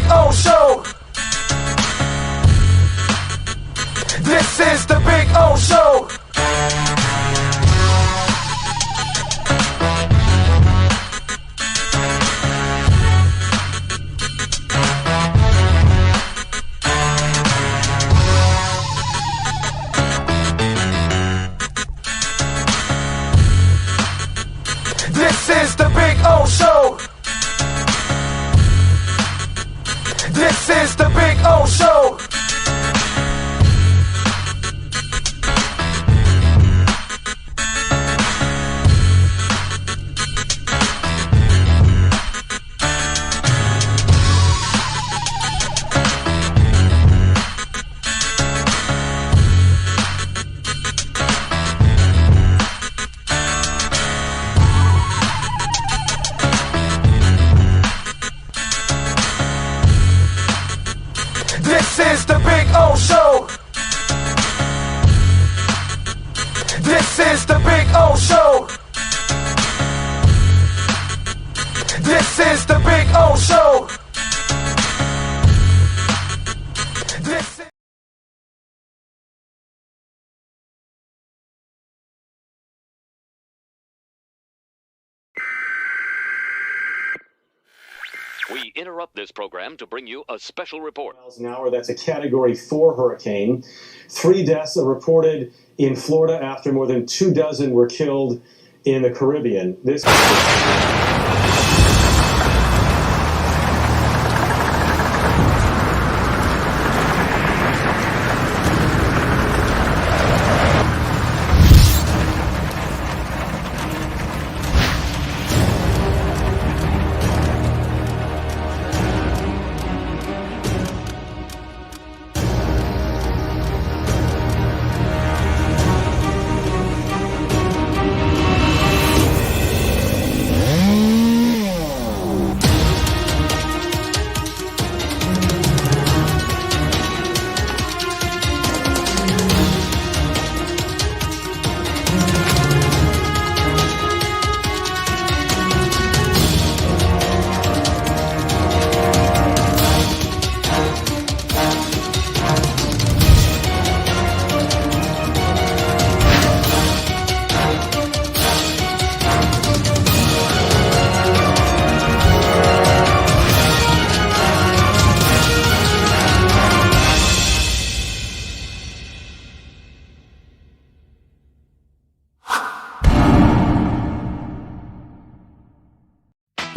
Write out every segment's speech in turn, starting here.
O Show. This is the Big O Show. This is the Big O Show. This is the Big O Show. This is the Big O Show. This is the Big O Show. This is the Big O Show. This is We interrupt this program to bring you a special report. Miles an hour, that's a Category 4 hurricane. 3 deaths are reported in Florida after more than 24 were killed in the Caribbean. This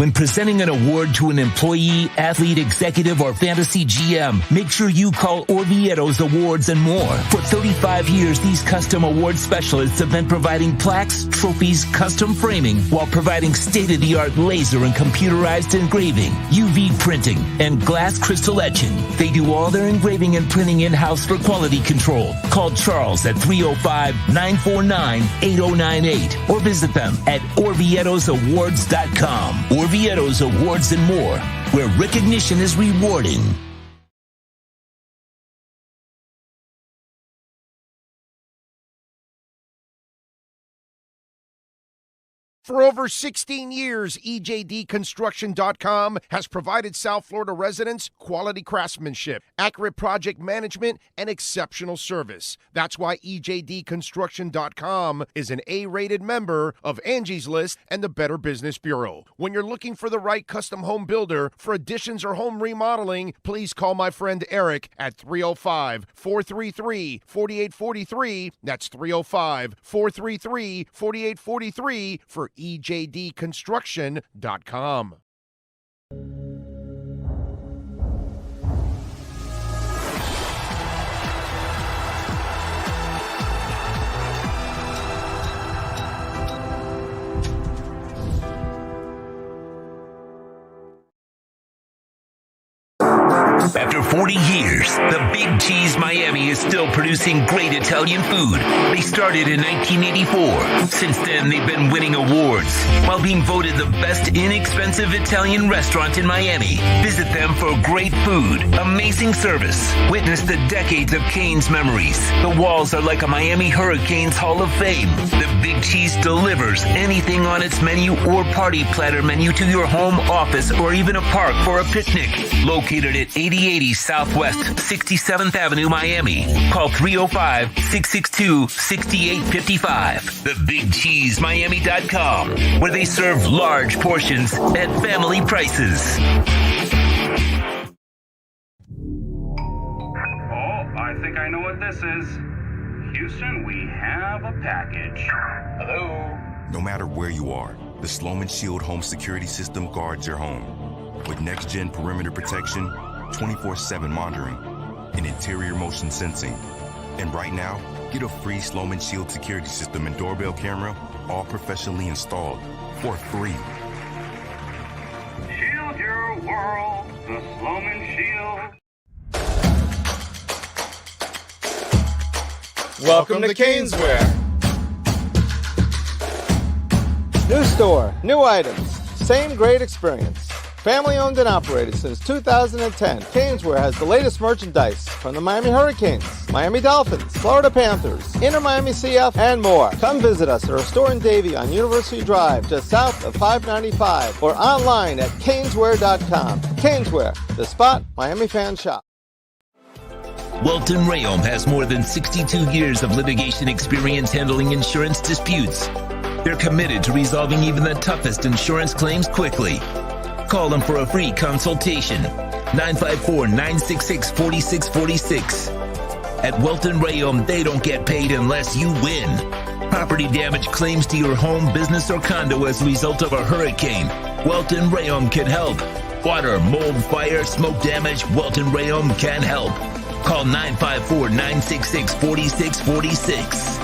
When presenting an award to an employee, athlete, executive, or fantasy GM, make sure you call Orvieto's Awards and More. For 35 years, these custom award specialists have been providing plaques, trophies, custom framing, while providing state-of-the-art laser and computerized engraving, UV printing, and glass crystal etching. They do all their engraving and printing in-house for quality control. Call Charles at 305-949-8098 or visit them at orvietosawards.com. Orvieto's Awards and More, where recognition is rewarding. For over 16 years, EJDconstruction.com has provided South Florida residents quality craftsmanship, accurate project management, and exceptional service. That's why EJDconstruction.com is an A-rated member of Angie's List and the Better Business Bureau. When you're looking for the right custom home builder for additions or home remodeling, please call my friend Eric at 305-433-4843. That's 305-433-4843 for EJDconstruction.com. After 4 40 years, the Big Cheese Miami is still producing great Italian food. They started in 1984. Since then, they've been winning awards while being voted the best inexpensive Italian restaurant in Miami. Visit them for great food, amazing service. Witness the decades of Cane's memories. The walls are like a Miami Hurricanes Hall of Fame. The Big Cheese delivers anything on its menu or party platter menu to your home, office, or even a park for a picnic. Located at 8080 Southwest 67th Avenue, Miami. Call 305-662-6855. TheBigCheeseMiami.com, where they serve large portions at family prices. I think I know what this is. Houston, we have a package. Hello? No matter where you are, the Sloman Shield home security system guards your home. With next-gen perimeter protection, 24/7 monitoring, and interior motion sensing. And right now, get a free Sloman Shield security system and doorbell camera, all professionally installed, for free. Shield your world, the Sloman Shield. Welcome to Caneswear. New store, new items, same great experience. Family owned and operated since 2010, Caneswear has the latest merchandise from the Miami Hurricanes, Miami Dolphins, Florida Panthers, Inter Miami CF, and more. Come visit us at our store in Davie on University Drive, just south of 595, or online at caneswear.com. Caneswear, the spot Miami fans shop. Welton Rayom has more than 62 years of litigation experience handling insurance disputes. They're committed to resolving even the toughest insurance claims quickly. Call them for a free consultation. 954-966-4646. At Welton Rayom, they don't get paid unless you win. Property damage claims to your home, business, or condo as a result of a hurricane. Welton Rayom can help. Water, mold, fire, smoke damage, Welton Rayom can help. Call 954-966-4646.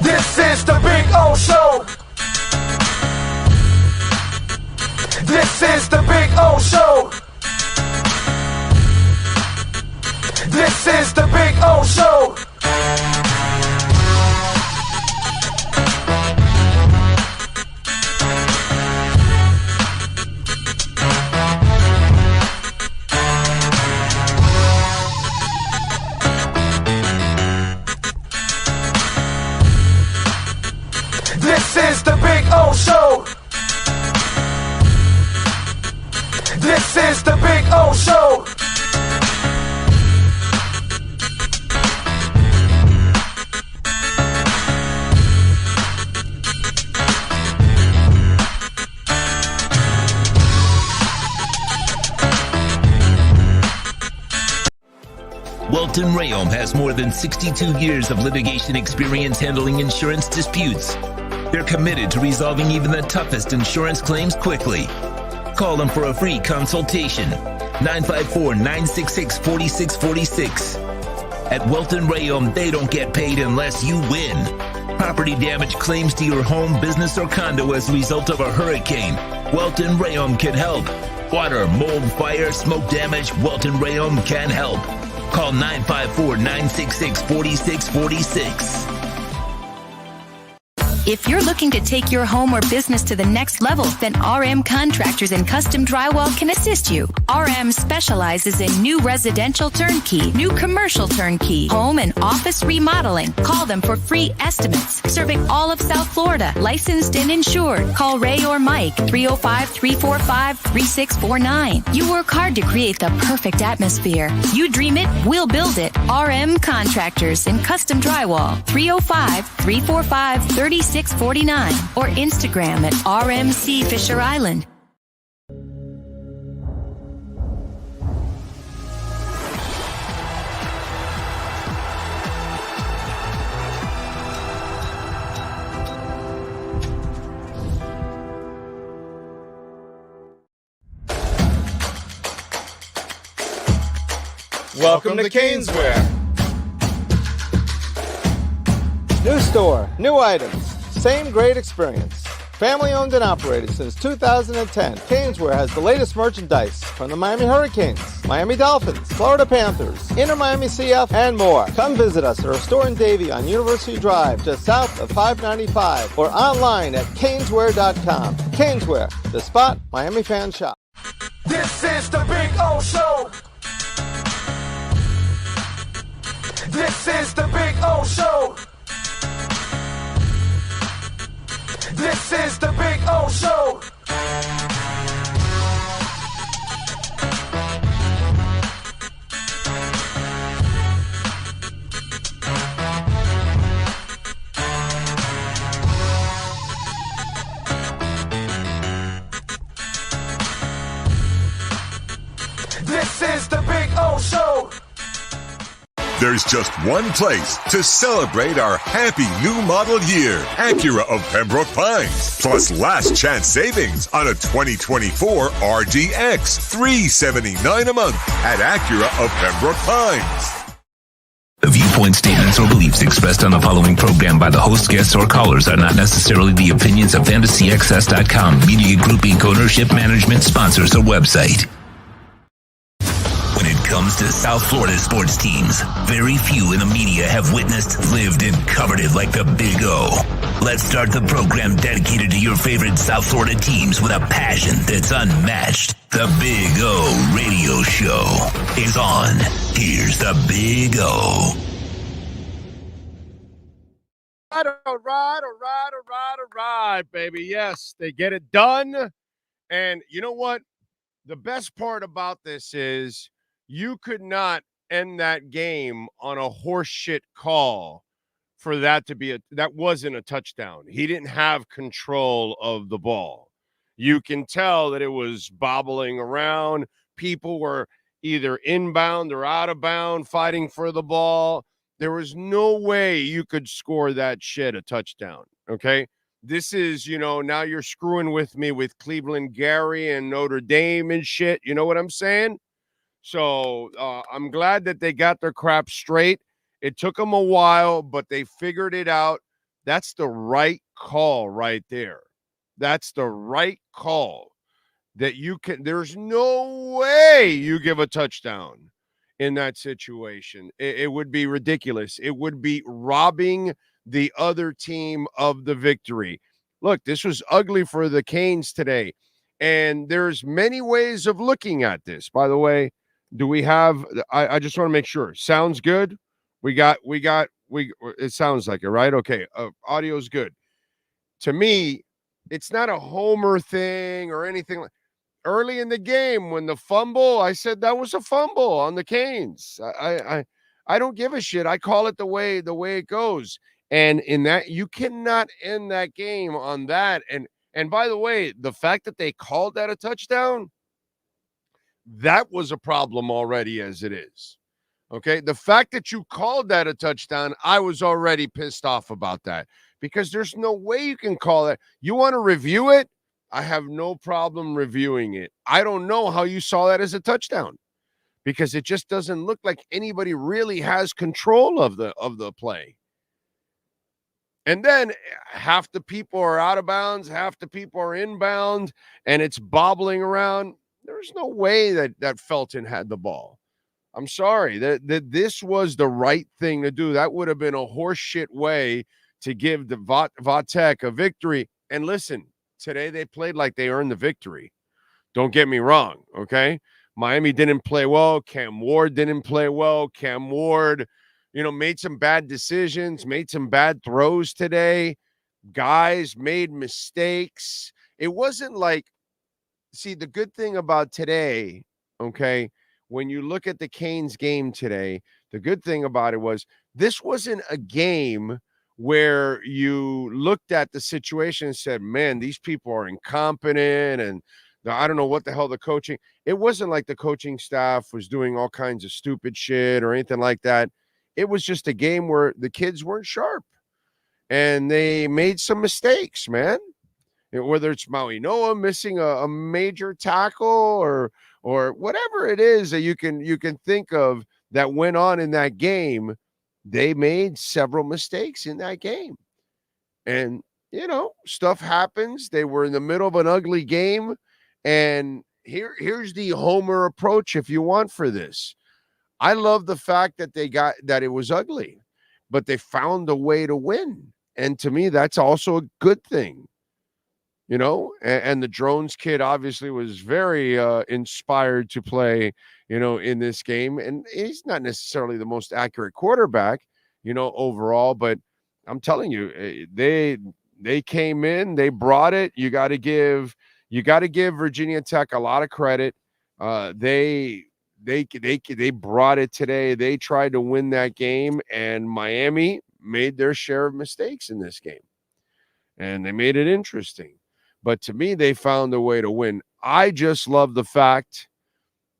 This is the Big O Show. This is the Big O Show. This is the Big O Show. This is the Big O Show. This is the Big O Show. Welton Rayom has more than 62 years of litigation experience handling insurance disputes. They're committed to resolving even the toughest insurance claims quickly. Call them for a free consultation. 954-966-4646. At Welton Rayom, they don't get paid unless you win. Property damage claims to your home, business, or condo as a result of a hurricane. Welton Rayom can help. Water, mold, fire, smoke damage, Welton Rayom can help. Call 954-966-4646. If you're looking to take your home or business to the next level, then RM Contractors and Custom Drywall can assist you. RM specializes in new residential turnkey, new commercial turnkey, home and office remodeling. Call them for free estimates. Serving all of South Florida, licensed and insured. Call Ray or Mike, 305-345-3649. You work hard to create the perfect atmosphere. You dream it, we'll build it. RM Contractors and Custom Drywall, 305-345-3649. Or Instagram at RMC Fisher Island. Welcome to Caneswear. New store, new items, same great experience. Family owned and operated since 2010, Caneswear has the latest merchandise from the Miami Hurricanes, Miami Dolphins, Florida Panthers, Inter Miami CF, and more. Come visit us at our store in Davie on University Drive, just south of 595, or online at caneswear.com. Caneswear, the spot Miami fans shop. This is the Big O Show. This is the Big O Show. This is the Big O Show. This is the Big O Show. There's just one place to celebrate our happy new model year. Acura of Pembroke Pines. Plus last chance savings on a 2024 RDX. $379 a month at Acura of Pembroke Pines. The viewpoint, statements, or beliefs expressed on the following program by the host, guests, or callers are not necessarily the opinions of FantasyXS.com, Media Group Inc. ownership, management, sponsors, or website. When it comes to South Florida sports teams, very few in the media have witnessed, lived, and covered it like the Big O. Let's start the program dedicated to your favorite South Florida teams with a passion that's unmatched. The Big O Radio Show is on. Here's the Big O. All right, baby. Yes, they get it done. And you know what? The best part about this is you could not end that game on a horseshit call for that to be that wasn't a touchdown. He didn't have control of the ball. You can tell that it was bobbling around. People were either inbound or out of bound fighting for the ball. There was no way you could score that shit a touchdown, okay? This is, now you're screwing with me with Cleveland Gary and Notre Dame and shit. You know what I'm saying? So I'm glad that they got their crap straight. It took them a while, but they figured it out. That's the right call right there. That's the right call that you can. There's no way you give a touchdown in that situation. It would be ridiculous. It would be robbing the other team of the victory. Look, this was ugly for the Canes today. And there's many ways of looking at this. By the way, do we have, I just want to make sure. Sounds good? It sounds like it, right? Okay. Audio's good. To me, it's not a homer thing or anything. Early in the game, when the fumble, I said that was a fumble on the Canes. I don't give a shit. I call it the way it goes. And in that, you cannot end that game on that. And by the way, the fact that they called that a touchdown, that was a problem already as it is. Okay. The fact that you called that a touchdown, I was already pissed off about that because there's no way you can call it. You want to review it? I have no problem reviewing it. I don't know how you saw that as a touchdown because it just doesn't look like anybody really has control of the play. And then half the people are out of bounds, half the people are inbound, and it's bobbling around. There's no way that Felton had the ball. I'm sorry. That this was the right thing to do. That would have been a horseshit way to give the Vatek a victory. And listen, today they played like they earned the victory. Don't get me wrong, okay? Miami didn't play well. Cam Ward didn't play well. Cam Ward, made some bad decisions, made some bad throws today. Guys made mistakes. It wasn't like, see, the good thing about today, okay, when you look at the Canes game today, the good thing about it was this wasn't a game where you looked at the situation and said, man, these people are incompetent and I don't know what the hell the coaching. It wasn't like the coaching staff was doing all kinds of stupid shit or anything like that. It was just a game where the kids weren't sharp and they made some mistakes, man. Whether it's Maui Noah missing a major tackle or whatever it is that you can think of that went on in that game, they made several mistakes in that game. And, stuff happens. They were in the middle of an ugly game. And here's the Homer approach, if you want, for this. I love the fact that that it was ugly, but they found a way to win. And to me, that's also a good thing. And the Drones kid obviously was very inspired to play, in this game. And he's not necessarily the most accurate quarterback, overall, but I'm telling you, they came in, they brought it. You got to give Virginia Tech a lot of credit. They brought it today. They tried to win that game, and Miami made their share of mistakes in this game, and they made it interesting. But to me, they found a way to win. I just love the fact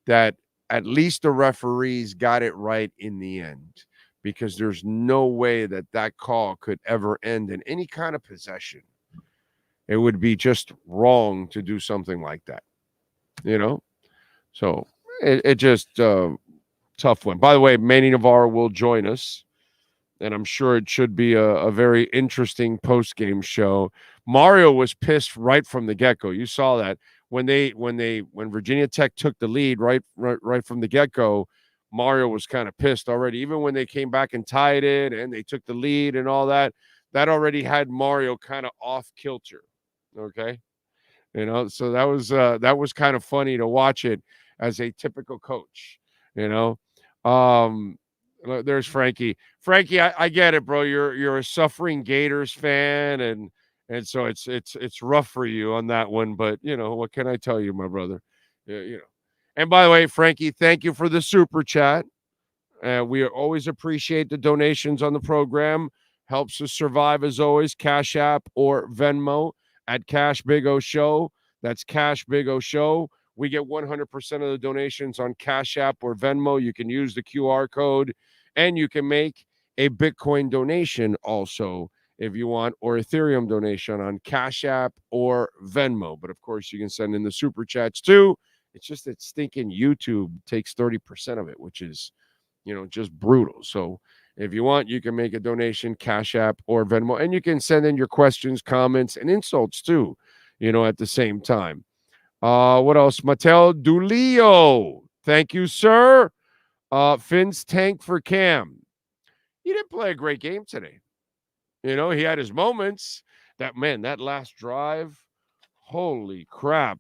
that at least the referees got it right in the end, because there's no way that call could ever end in any kind of possession. It would be just wrong to do something like that, So it just tough one. By the way, Manny Navarro will join us, and I'm sure it should be a very interesting post-game show. Mario was pissed right from the get-go. You saw that when Virginia Tech took the lead right from the get-go. Mario was kind of pissed already. Even when they came back and tied it and they took the lead and all that already had Mario kind of off kilter. Okay, so that was kind of funny to watch it as a typical coach. There's Frankie. Frankie, I get it, bro. You're a suffering Gators fan, and so it's rough for you on that one. But what can I tell you, my brother? And by the way, Frankie, thank you for the super chat. We always appreciate the donations on the program. Helps us survive as always. Cash App or Venmo at Cash Big O Show. That's Cash Big O Show. We get 100% of the donations on Cash App or Venmo. You can use the QR code, and you can make a Bitcoin donation also if you want, or Ethereum donation on Cash App or Venmo. But of course, you can send in the super chats too. It's just that stinking YouTube takes 30% of it, which is, just brutal. So if you want, you can make a donation, Cash App or Venmo, and you can send in your questions, comments, and insults too, at the same time. What else? Mattel Dulio. Thank you, sir. Finn's tank for Cam. He didn't play a great game today. He had his moments. That last drive, holy crap.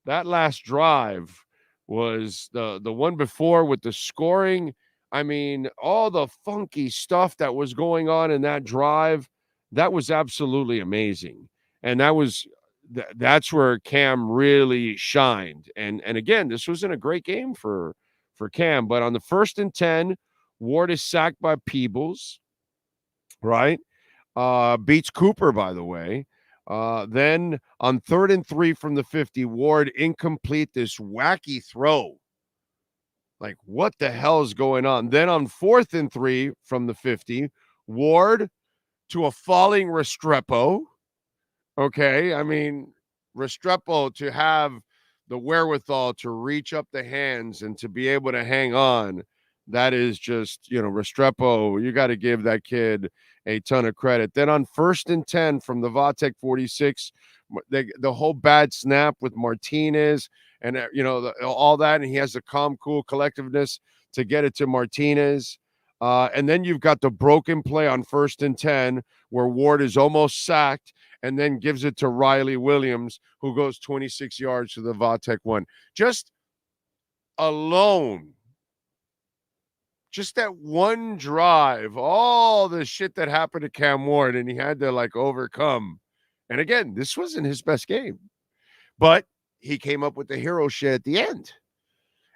That last drive was the one before with the scoring. I mean, all the funky stuff that was going on in that drive, that was absolutely amazing. And that's where Cam really shined. And again, this wasn't a great game for Cam, but on the 1st and 10, Ward is sacked by Peebles, right? Beats Cooper, by the way. Then on 3rd and 3 from the 50, Ward incomplete, this wacky throw. Like, what the hell is going on? Then on 4th and 3 from the 50, Ward to a falling Restrepo. Okay, I mean, Restrepo to have the wherewithal to reach up the hands and to be able to hang on, that is just, Restrepo, you got to give that kid a ton of credit. Then on 1st and 10 from the Vatek 46, the whole bad snap with Martinez and, all that, and he has the calm, cool collectiveness to get it to Martinez. And then you've got the broken play on 1st and 10 where Ward is almost sacked and then gives it to Riley Williams, who goes 26 yards to the Vatek 1. Just alone, just that one drive, all the shit that happened to Cam Ward, and he had to overcome. And again, this wasn't his best game, but he came up with the hero shit at the end.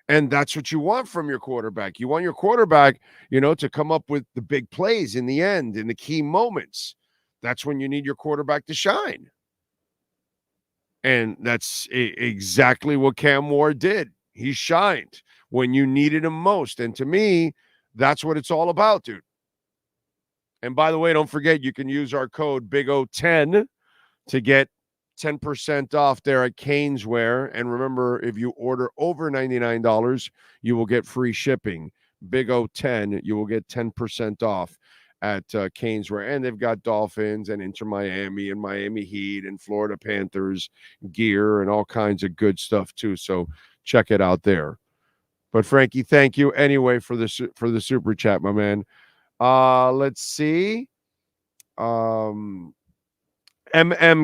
And that's what you want from your quarterback. You want your quarterback, to come up with the big plays in the end, in the key moments. That's when you need your quarterback to shine. And that's exactly what Cam Ward did. He shined when you needed him most. And to me, that's what it's all about, dude. And by the way, don't forget, you can use our code BIGO10 to get 10% off there at Caneswear. And remember, if you order over $99, you will get free shipping. Big O 10, you will get 10% off at Caneswear. And they've got Dolphins and Inter Miami and Miami Heat and Florida Panthers gear and all kinds of good stuff too. So check it out there. But Frankie, thank you anyway for the super chat, my man. Let's see. MM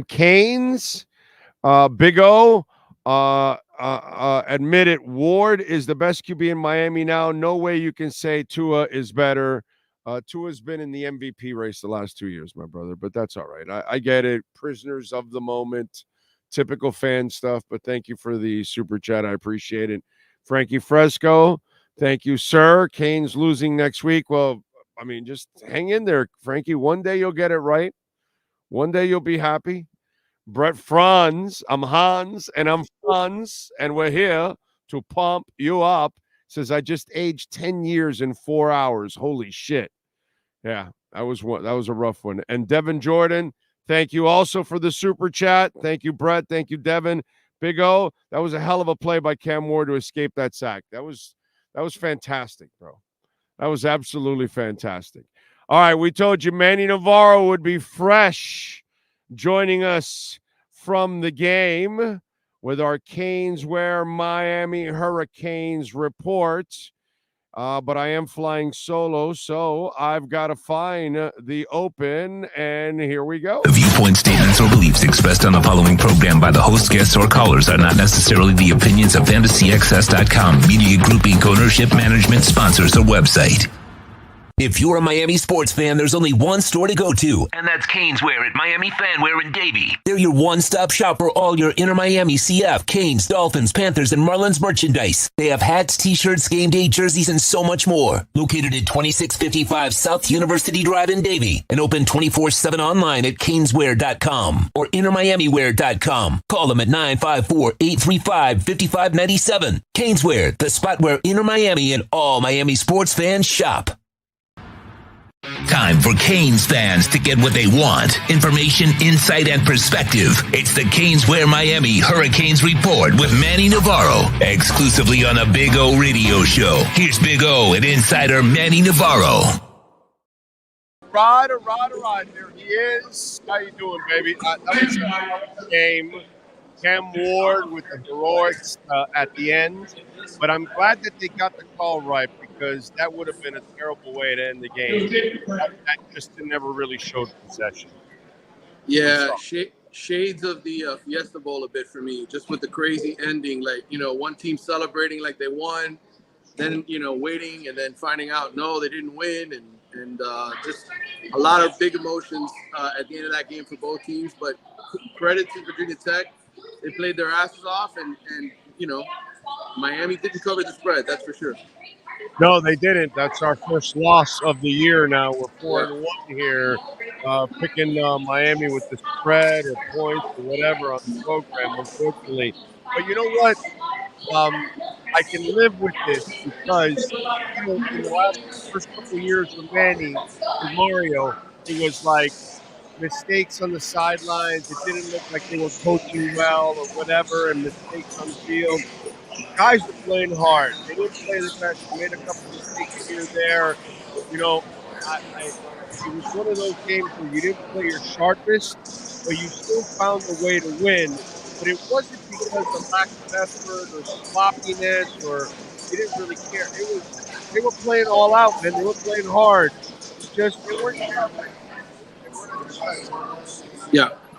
Canes, Big O, admit it. Ward is the best QB in Miami now. No way you can say Tua is better. Tua's been in the MVP race the last 2 years, my brother, but that's all right. I get it. Prisoners of the moment, typical fan stuff, but thank you for the super chat. I appreciate it. Frankie Fresco, thank you, sir. Canes losing next week. Well, I mean, just hang in there, Frankie. One day you'll get it right. One day you'll be happy. Brett Franz, I'm Hans, and I'm Franz, and we're here to pump you up. Says, I just aged 10 years in 4 hours. Holy shit. Yeah, that was a rough one. And Devin Jordan, thank you also for the super chat. Thank you, Brett. Thank you, Devin. Big O, that was a hell of a play by Cam Ward to escape that sack. That was fantastic, bro. That was absolutely fantastic. All right, we told you Manny Navarro would be fresh joining us from the game with our Caneswear Miami Hurricanes report. But I am flying solo, so I've got to find the open, and here we go. The viewpoint statements or beliefs expressed on the following program by the host, guests, or callers are not necessarily the opinions of FantasyXS.com, Media Group Inc. ownership, management, sponsors, or website. If you're a Miami sports fan, there's only one store to go to, and that's Caneswear at Miami Fanwear in Davie. They're your one-stop shop for all your inner Miami CF, Canes, Dolphins, Panthers, and Marlins merchandise. They have hats, t-shirts, game day jerseys, and so much more. Located at 2655 South University Drive in Davie, and open 24/7 online at caneswear.com or innermiamiwear.com. Call them at 954-835-5597. Caneswear, the spot where inner Miami and all Miami sports fans shop. Time for Canes fans to get what they want. Information, insight, and perspective. It's the Caneswear Miami Hurricanes Report with Manny Navarro. Exclusively on the Big O Radio Show. Here's Big O and insider Manny Navarro. Right. There he is. How you doing, baby? That was a game. Cam Ward with the heroics at the end. But I'm glad that they got the call right, because that would have been a terrible way to end the game. That just never really showed possession. Yeah, shades of the Fiesta Bowl a bit for me, just with the crazy ending. Like, one team celebrating like they won, then, waiting and then finding out, no, they didn't win. And just a lot of big emotions at the end of that game for both teams. But credit to Virginia Tech. They played their asses off, and Miami didn't cover the spread, that's for sure. No, they didn't. That's our first loss of the year now. We're 4-1 here, picking Miami with the spread or points or whatever on the program, unfortunately. But you know what? I can live with this because in the first couple of years with Manny and Mario, it was like mistakes on the sidelines. It didn't look like they were coaching well or whatever, and mistakes on the field. Guys were playing hard. They didn't play the best. They made a couple of mistakes here and there. It was one of those games where you didn't play your sharpest, but you still found a way to win. But it wasn't because of lack of effort or sloppiness, or you didn't really care. They were playing all out, man. They were playing hard. They weren't sharp.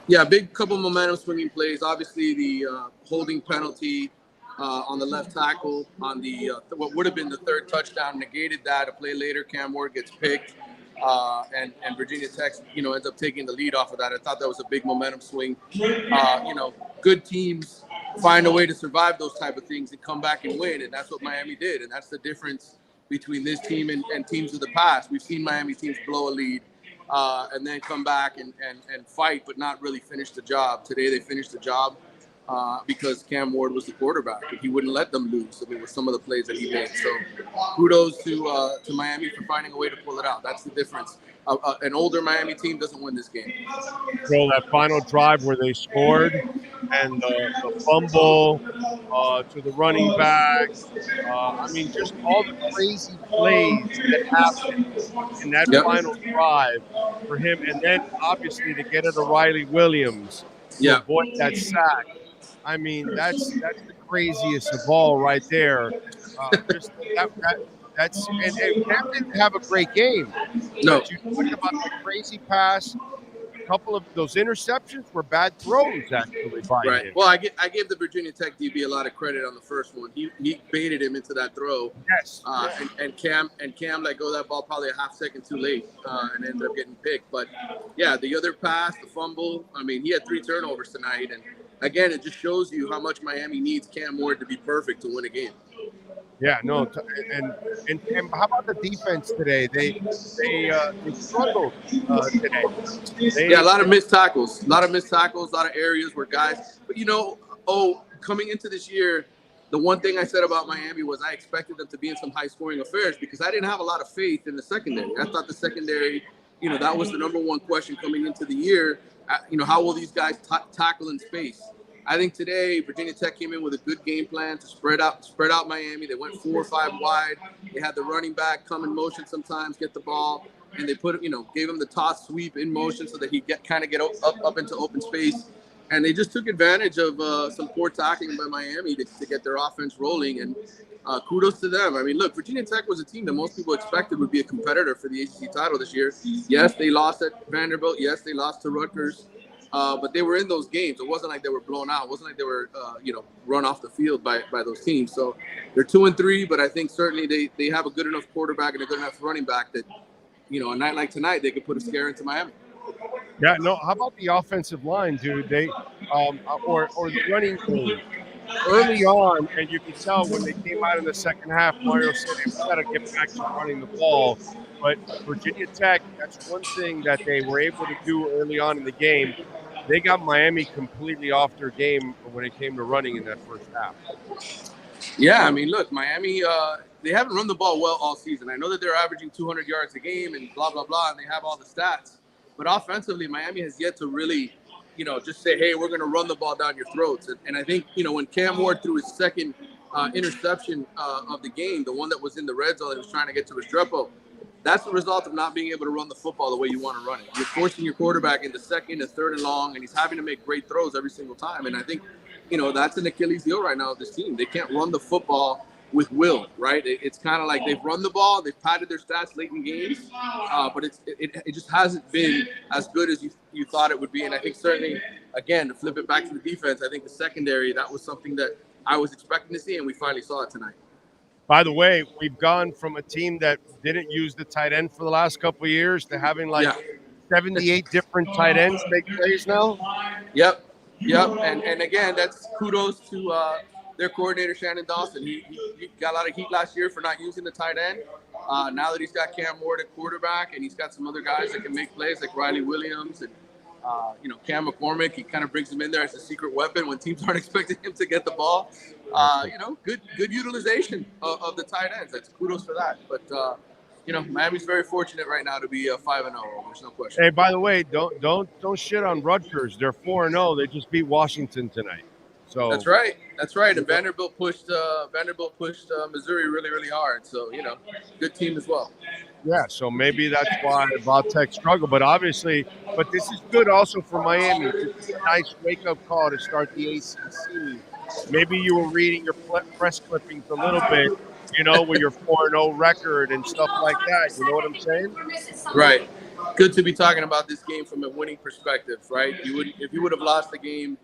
Yeah, big couple momentum swinging plays. Obviously, the holding penalty on the left tackle on the what would have been the third touchdown negated that. A play later, Cam Ward gets picked, and Virginia Tech, ends up taking the lead off of that. I thought that was a big momentum swing. Good teams find a way to survive those type of things and come back and win, and that's what Miami did, and that's the difference between this team and teams of the past. We've seen Miami teams blow a lead and then come back and fight, but not really finish the job. Today they finished the job because Cam Ward was the quarterback, and he wouldn't let them lose. I mean, with some of the plays that he made. So kudos to Miami for finding a way to pull it out. That's the difference. An older Miami team doesn't win this game. Bro, that final drive where they scored, and the fumble to the running back. I mean, just all the crazy plays that happened in that final drive for him. And then, obviously, to get it to Riley Williams to avoid that sack. I mean, that's the craziest of all right there. Just that's and Cam didn't have a great game. No. But you talk about the crazy pass. A couple of those interceptions were bad throws, actually, by him. Well, I gave the Virginia Tech DB a lot of credit on the first one. He baited him into that throw. Yes. And Cam let go of that ball probably a half second too late and ended up getting picked. But, yeah, the other pass, the fumble, I mean, he had 3 turnovers tonight. And, again, it just shows you how much Miami needs Cam Ward to be perfect to win a game. Yeah, no, and how about the defense today? They struggled today. A lot of missed tackles, a lot of areas where guys. But coming into this year, the one thing I said about Miami was I expected them to be in some high-scoring affairs because I didn't have a lot of faith in the secondary. I thought the secondary, that was the number one question coming into the year. How will these guys tackle in space? I think today Virginia Tech came in with a good game plan to spread out Miami. They went 4 or 5 wide. They had the running back come in motion sometimes, get the ball, and they gave him the toss sweep in motion so that he get up into open space. And they just took advantage of some poor tackling by Miami to get their offense rolling. And kudos to them. I mean, look, Virginia Tech was a team that most people expected would be a competitor for the ACC title this year. Yes, they lost at Vanderbilt. Yes, they lost to Rutgers. But they were in those games. It wasn't like they were blown out. It wasn't like they were, run off the field by those teams. So they're 2-3, but I think certainly they have a good enough quarterback and a good enough running back that, a night like tonight, they could put a scare into Miami. Yeah, no. How about the offensive line, dude? They or the running game early on, and you can tell when they came out in the second half. Mario said they've got to get back to running the ball. But Virginia Tech, that's one thing that they were able to do early on in the game. They got Miami completely off their game when it came to running in that first half. Yeah, I mean, look, Miami, they haven't run the ball well all season. I know that they're averaging 200 yards a game and blah, blah, blah, and they have all the stats. But offensively, Miami has yet to really, just say, hey, we're going to run the ball down your throats. And I think, when Cam Ward threw his second interception of the game, the one that was in the red zone that was trying to get to Restrepo, that's the result of not being able to run the football the way you want to run it. You're forcing your quarterback into second and third and long, and he's having to make great throws every single time. And I think, that's an Achilles heel right now of this team. They can't run the football with will, right? It's kind of like they've run the ball, they've padded their stats late in games, but it just hasn't been as good as you thought it would be. And I think certainly, again, to flip it back to the defense, I think the secondary, that was something that I was expecting to see, and we finally saw it tonight. By the way, we've gone from a team that didn't use the tight end for the last couple of years to having 78 different tight ends make plays now. Yep. And again, that's kudos to their coordinator, Shannon Dawson. He got a lot of heat last year for not using the tight end. Now that he's got Cam Ward at quarterback and he's got some other guys that can make plays like Riley Williams and Cam McCormick, he kind of brings him in there as a secret weapon when teams aren't expecting him to get the ball. Good utilization of the tight ends. That's kudos for that. But Miami's very fortunate right now to be 5-0. There's no question. Hey, by the way, don't shit on Rutgers. They're 4-0. They just beat Washington tonight. So that's right. And Vanderbilt pushed Missouri really, really hard. So good team as well. Yeah, so maybe that's why Valtech struggled. But this is good also for Miami. It's a nice wake-up call to start the ACC. Maybe you were reading your press clippings a little bit, with your 4-0 record and stuff like that. You know what I'm saying? Right. Good to be talking about this game from a winning perspective, right? If you would have lost the game,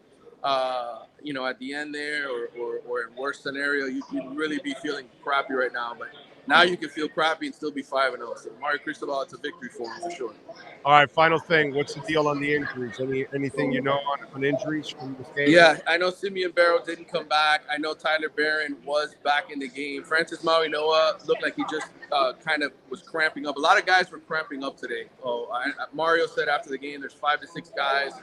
at the end there or in worst scenario, you'd really be feeling crappy right now. But now you can feel crappy and still be 5-0. So Mario Cristobal, it's a victory for him for sure. All right, final thing. What's the deal on the injuries? Anything on injuries from this game? Yeah, I know Simeon Barrow didn't come back. I know Tyler Barron was back in the game. Francis Maui-Noa looked like he just kind of was cramping up. A lot of guys were cramping up today. Mario said after the game there's 5 to 6 guys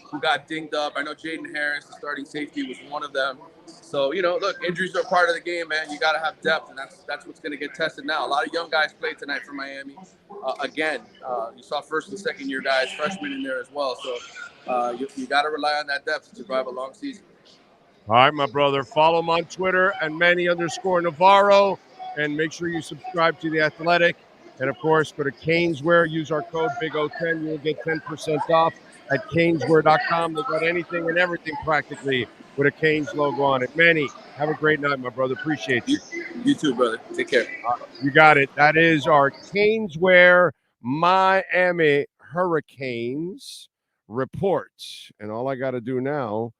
who got dinged up. I know Jaden Harris, the starting safety, was one of them. So, look, injuries are part of the game, man. You got to have depth, and that's what's going to get tested now. A lot of young guys played tonight for Miami. You saw first and second year guys, freshmen in there as well. So you got to rely on that depth to survive a long season. All right, my brother. Follow him on Twitter and Manny_Navarro. And make sure you subscribe to The Athletic. And, of course, go to Caneswear. Use our code BIG010. You will get 10% off at Caneswear.com. They got anything and everything practically with a Canes logo on it. Manny, have a great night, my brother. Appreciate you. You too, brother. Take care. You got it. That is our Caneswear Miami Hurricanes report. And all I got to do now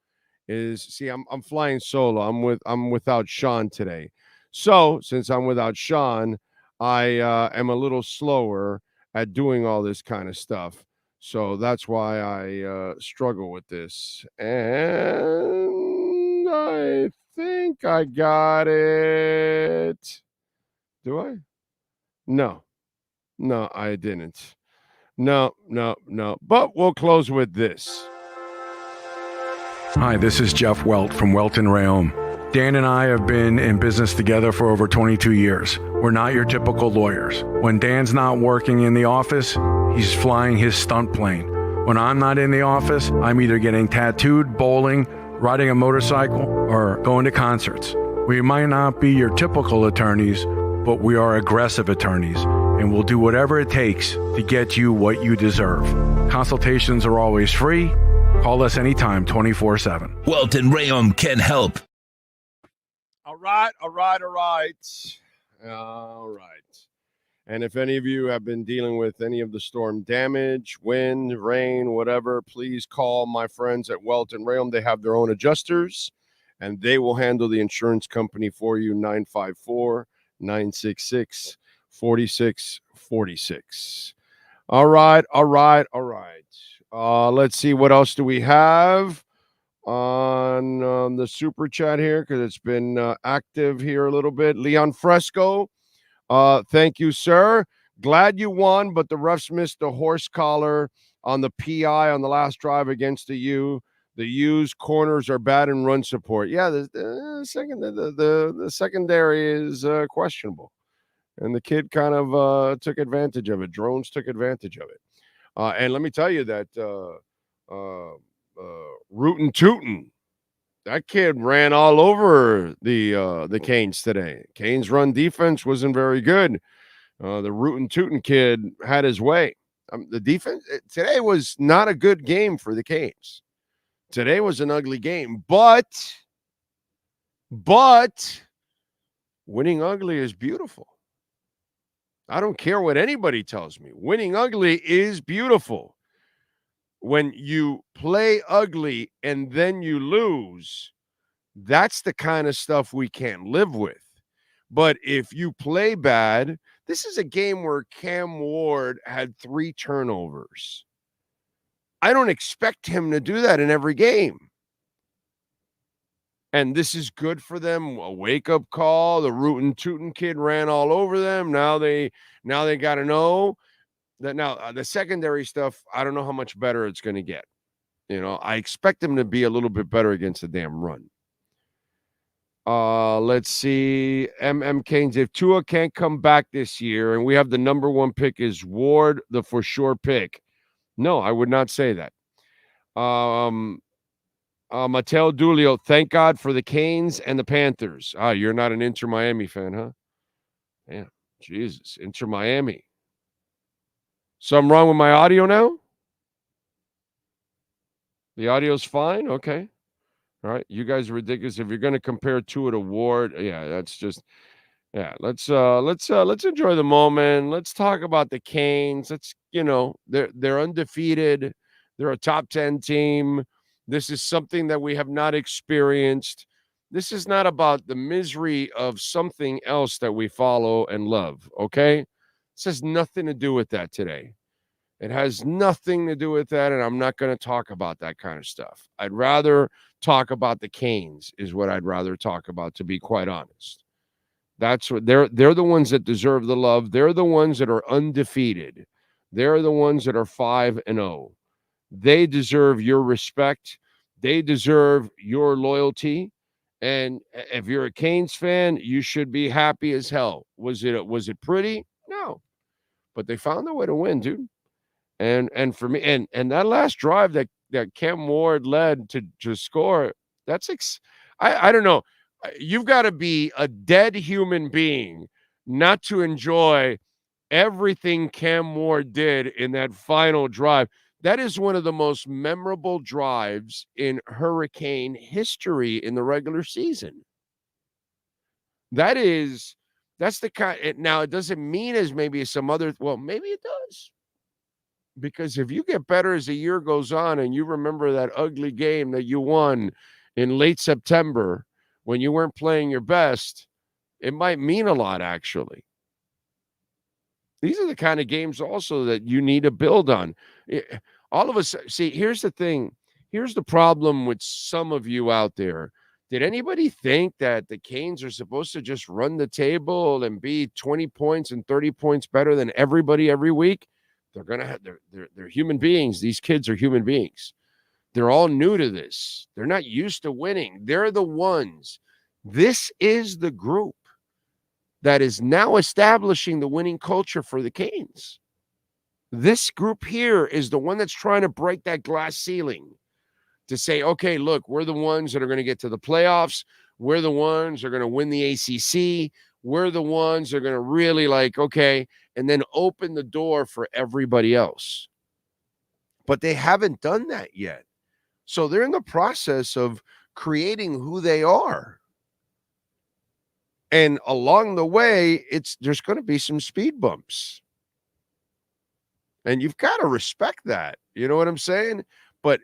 is see, I'm flying solo. I'm without Sean today. So since I'm without Sean, I am a little slower at doing all this kind of stuff. So that's why I struggle with this. And I think I got it. Do I? No, I didn't. No. But we'll close with this. Hi, this is Jeff Welt from Welt & Rayom. Dan and I have been in business together for over 22 years. We're not your typical lawyers. When Dan's not working in the office, he's flying his stunt plane. When I'm not in the office, I'm either getting tattooed, bowling, riding a motorcycle, or going to concerts. We might not be your typical attorneys, but we are aggressive attorneys, and we'll do whatever it takes to get you what you deserve. Consultations are always free. Call us anytime, 24/7. Welt & Rayom can help. All right. And if any of you have been dealing with any of the storm damage, wind, rain, whatever, please call my friends at Welt & Rayom. They have their own adjusters, and they will handle the insurance company for you, 954-966-4646. All right. Let's see, what else do we have on the super chat here, because it's been active here a little bit. Leon Fresco, thank you, sir. Glad you won, but the refs missed the horse collar on the PI on the last drive against the U. The U's corners are bad in run support. Yeah, the secondary is questionable, and the kid kind of took advantage of it. Drones took advantage of it. And let me tell you that Rootin' Tootin', that kid ran all over the Canes today. Canes' run defense wasn't very good. The Rootin' Tootin' kid had his way. The defense today was not a good game for the Canes. Today was an ugly game, but winning ugly is beautiful. I don't care what anybody tells me. Winning ugly is beautiful. When you play ugly and then you lose, that's the kind of stuff we can't live with. But if you play bad, this is a game where Cam Ward had 3 turnovers. I don't expect him to do that in every game. And this is good for them. A wake-up call. The Rootin' Tootin' kid ran all over them. Now they got to know that now the secondary stuff, I don't know how much better it's going to get. You know, I expect them to be a little bit better against the damn run. Let's see. Canes, if Tua can't come back this year and we have the number 1 pick, is Ward the for sure pick? No, I would not say that. Mateo Dulio, thank God for the Canes and the Panthers. You're not an Inter Miami fan, huh? Yeah, Jesus, Inter Miami. Something wrong with my audio now? The audio's fine? Okay. All right. You guys are ridiculous. If you're going to compare Tua to Ward, that's just, let's enjoy the moment. Let's talk about the Canes. They're undefeated. They're a top 10 team. This is something that we have not experienced. This is not about the misery of something else that we follow and love, okay? This has nothing to do with that today. It has nothing to do with that, and I'm not going to talk about that kind of stuff. I'd rather talk about the Canes is what I'd rather talk about, to be quite honest. That's what they're the ones that deserve the love. They're the ones that are undefeated. They're the ones that are 5-0. They deserve your respect. They deserve your loyalty. And if you're a Canes fan, you should be happy as hell. Was it pretty? No. But they found a way to win, dude. And for me, and that last drive that that Cam Ward led to score, I don't know. You've got to be a dead human being not to enjoy everything Cam Ward did in that final drive. That is one of the most memorable drives in Hurricane history in the regular season. That's the kind. Now, it doesn't mean as maybe some other, well, maybe it does. Because if you get better as the year goes on and you remember that ugly game that you won in late September when you weren't playing your best, it might mean a lot, actually. These are the kind of games also that you need to build on. All of us, see, here's the thing. Here's the problem with some of you out there. Did anybody think that the Canes are supposed to just run the table and be 20 points and 30 points better than everybody every week? They're going to have, they're human beings. These kids are human beings. They're all new to this. They're not used to winning. They're the ones. This is the group that is now establishing the winning culture for the Canes. This group here is the one that's trying to break that glass ceiling to say, okay, look, we're the ones that are going to get to the playoffs. We're the ones that are going to win the ACC. We're the ones that are going to really okay, and then open the door for everybody else. But they haven't done that yet. So they're in the process of creating who they are. And along the way, there's going to be some speed bumps. And you've got to respect that. You know what I'm saying? But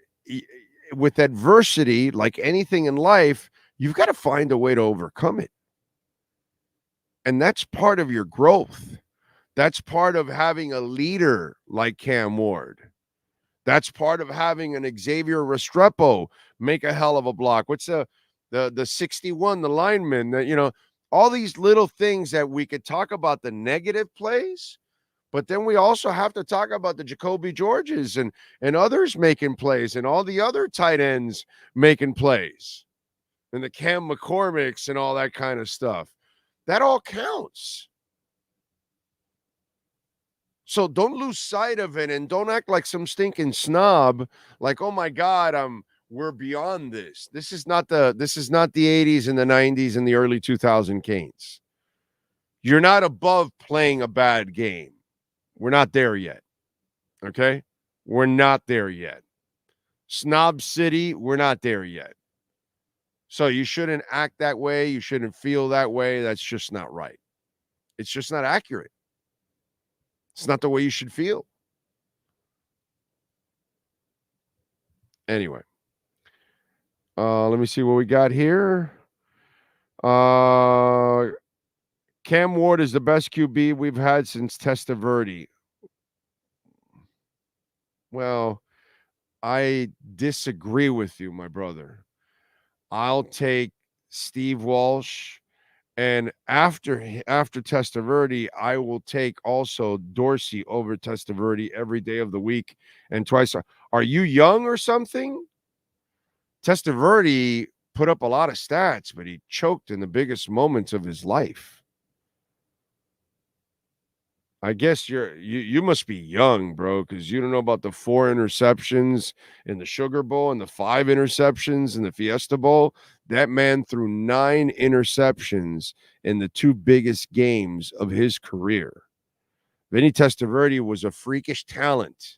with adversity, like anything in life, you've got to find a way to overcome it. And that's part of your growth. That's part of having a leader like Cam Ward. That's part of having an Xavier Restrepo make a hell of a block. What's the 61, the lineman, that, all these little things that we could talk about the negative plays, but then we also have to talk about the Jacoby Georges and others making plays and all the other tight ends making plays and the Cam McCormicks and all that kind of stuff. That all counts. So don't lose sight of it and don't act like some stinking snob, like, oh my God, we're beyond this. This is not the 80s and the 90s and the early 2000 Canes. You're not above playing a bad game. We're not there yet. Okay? We're not there yet. Snob City, we're not there yet. So you shouldn't act that way. You shouldn't feel that way. That's just not right. It's just not accurate. It's not the way you should feel. Anyway. Let me see what we got here. Cam Ward is the best QB we've had since Testaverde. Well, I disagree with you, my brother. I'll take Steve Walsh, and after Testaverde, I will take also Dorsey over Testaverde every day of the week and twice. Are you young or something? Testaverde put up a lot of stats, but he choked in the biggest moments of his life. I guess you must be young, bro, because you don't know about the 4 interceptions in the Sugar Bowl and the 5 interceptions in the Fiesta Bowl. That man threw 9 interceptions in the 2 biggest games of his career. Vinny Testaverde was a freakish talent,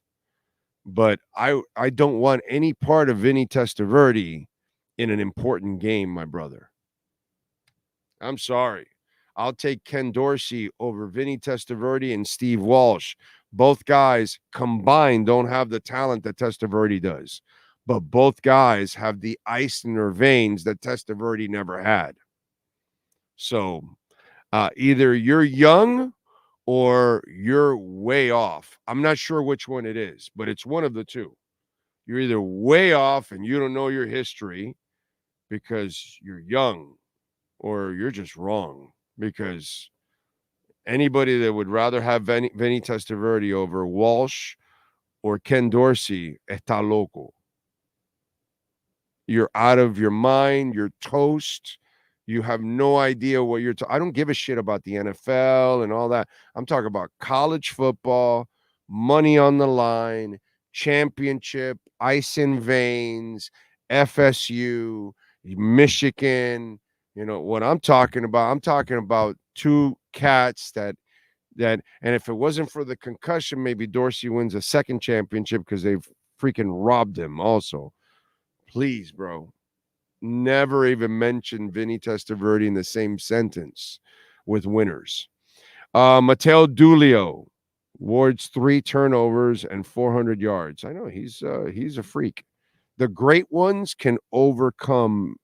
but I don't want any part of Vinny Testaverde in an important game, my brother. I'm sorry. I'll take Ken Dorsey over Vinny Testaverde and Steve Walsh. Both guys combined don't have the talent that Testaverde does, but both guys have the ice in their veins that Testaverde never had. So either you're young or you're way off. I'm not sure which one it is, but it's one of the two. You're either way off and you don't know your history because you're young, or you're just wrong. Because anybody that would rather have Vinny Testaverde over Walsh or Ken Dorsey, está loco. You're out of your mind. You're toast. You have no idea what you're I don't give a shit about the NFL and all that. I'm talking about college football, money on the line, championship, ice in veins, FSU, Michigan. You know what I'm talking about? I'm talking about two cats that, and if it wasn't for the concussion, maybe Dorsey wins a second championship because they've freaking robbed him also. Please, bro. Never even mention Vinny Testaverde in the same sentence with winners. Matteo Dulio, Ward's 3 turnovers and 400 yards. I know he's a freak. The great ones can overcome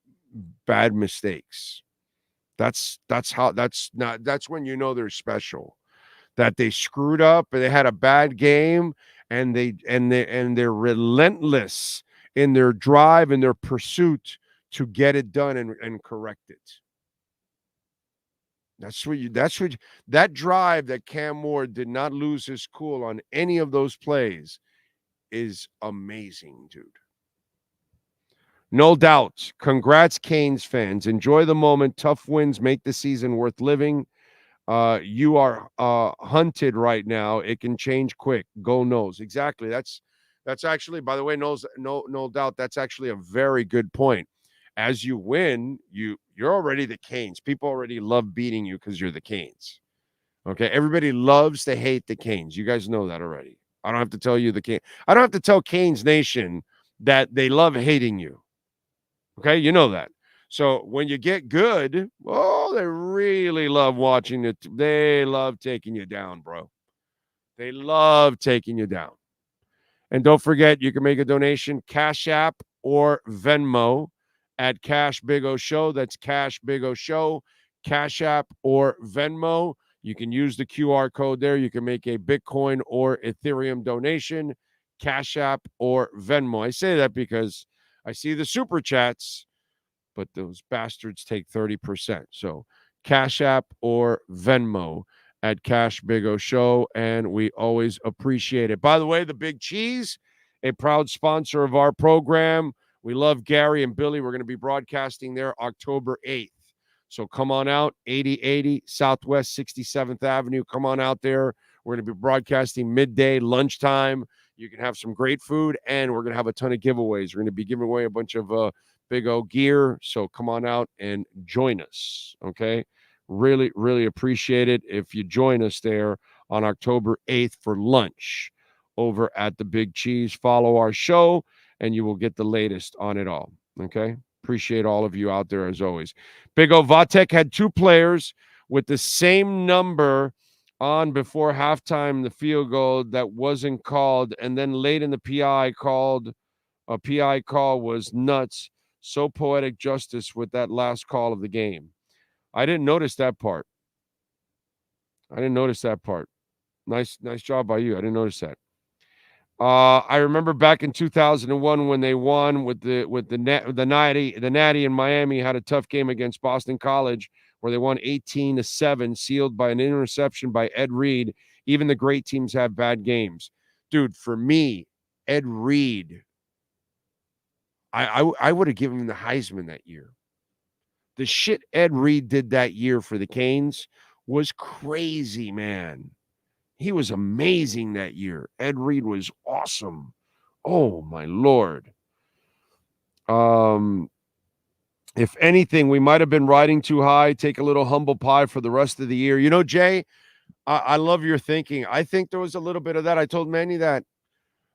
bad mistakes. That's when you know they're special. That they screwed up and they had a bad game and they're relentless in their drive and their pursuit to get it done and correct it. That drive that Cam Ward did not lose his cool on any of those plays is amazing, dude. No doubt. Congrats, Canes fans. Enjoy the moment. Tough wins make the season worth living. You are hunted right now. It can change quick. Go Noles. Exactly. That's actually, by the way, no doubt. That's actually a very good point. As you win, you're already the Canes. People already love beating you because you're the Canes. Okay, everybody loves to hate the Canes. You guys know that already. I don't have to tell you the Canes. I don't have to tell Canes Nation that they love hating you. Okay, you know that. So when you get good, oh, they really love watching it. They love taking you down, bro. They love taking you down. And don't forget, you can make a donation, Cash App or Venmo at Cash Big O Show. That's Cash Big O Show, Cash App or Venmo. You can use the QR code there. You can make a Bitcoin or Ethereum donation, Cash App or Venmo. I say that because I see the super chats, but those bastards take 30%. So Cash App or Venmo at Cash Big O Show, and we always appreciate it. By the way, the Big Cheese, a proud sponsor of our program. We love Gary and Billy. We're going to be broadcasting there October 8th. So come on out, 8080 Southwest 67th Avenue. Come on out there. We're going to be broadcasting midday, lunchtime. You can have some great food, and we're going to have a ton of giveaways. We're going to be giving away a bunch of Big O gear. So come on out and join us, okay? Really, really appreciate it if you join us there on October 8th for lunch over at the Big Cheese. Follow our show, and you will get the latest on it all, okay? Appreciate all of you out there as always. Big O Vatek had 2 players with the same number on before halftime, the field goal that wasn't called, and then late in the PI call was nuts. So poetic justice with that last call of the game. I didn't notice that part. Nice job by you. I didn't notice that. I remember back in 2001 when they won with the Natty in Miami, had a tough game against Boston College where they won 18-7, sealed by an interception by Ed Reed. Even the great teams have bad games. Dude, for me, Ed Reed, I would have given him the Heisman that year. The shit Ed Reed did that year for the Canes was crazy, man. He was amazing that year. Ed Reed was awesome. Oh, my Lord. If anything, we might have been riding too high. Take a little humble pie for the rest of the year. You know, Jay, I love your thinking. I think there was a little bit of that. I told Manny that.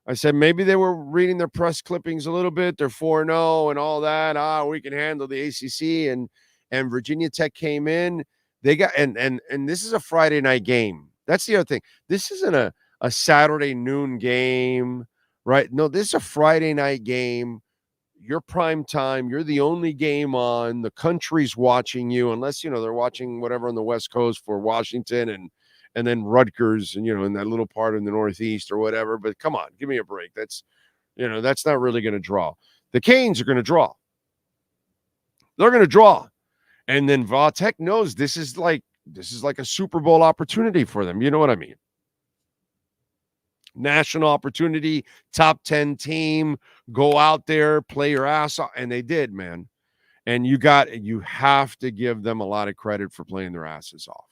I said maybe they were reading their press clippings a little bit. They're 4-0 and all that. We can handle the ACC. And Virginia Tech came in. They got and this is a Friday night game. That's the other thing. This isn't a Saturday noon game, right? No, this is a Friday night game. You're prime time. You're the only game on. The country's watching you, unless, they're watching whatever on the West Coast for Washington and then Rutgers and, in that little part in the Northeast or whatever. But come on, give me a break. That's not really going to draw. The Canes are going to draw. They're going to draw. And then Vatek knows this is like a Super Bowl opportunity for them. You know what I mean? National opportunity, top 10 team, go out there, play your ass off. And they did, man. And you have to give them a lot of credit for playing their asses off.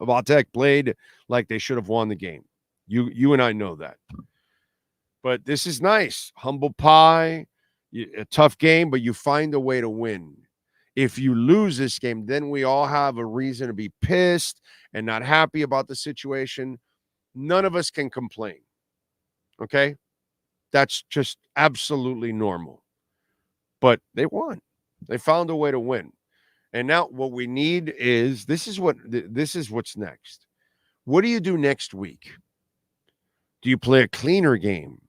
Vatek played like they should have won the game. You and I know that. But this is nice. Humble pie, a tough game, but you find a way to win. If you lose this game, then we all have a reason to be pissed and not happy about the situation. None of us can complain. Okay? That's just absolutely normal. But they won. They found a way to win. And now what we need is this is what's next. What do you do next week? Do you play a cleaner game?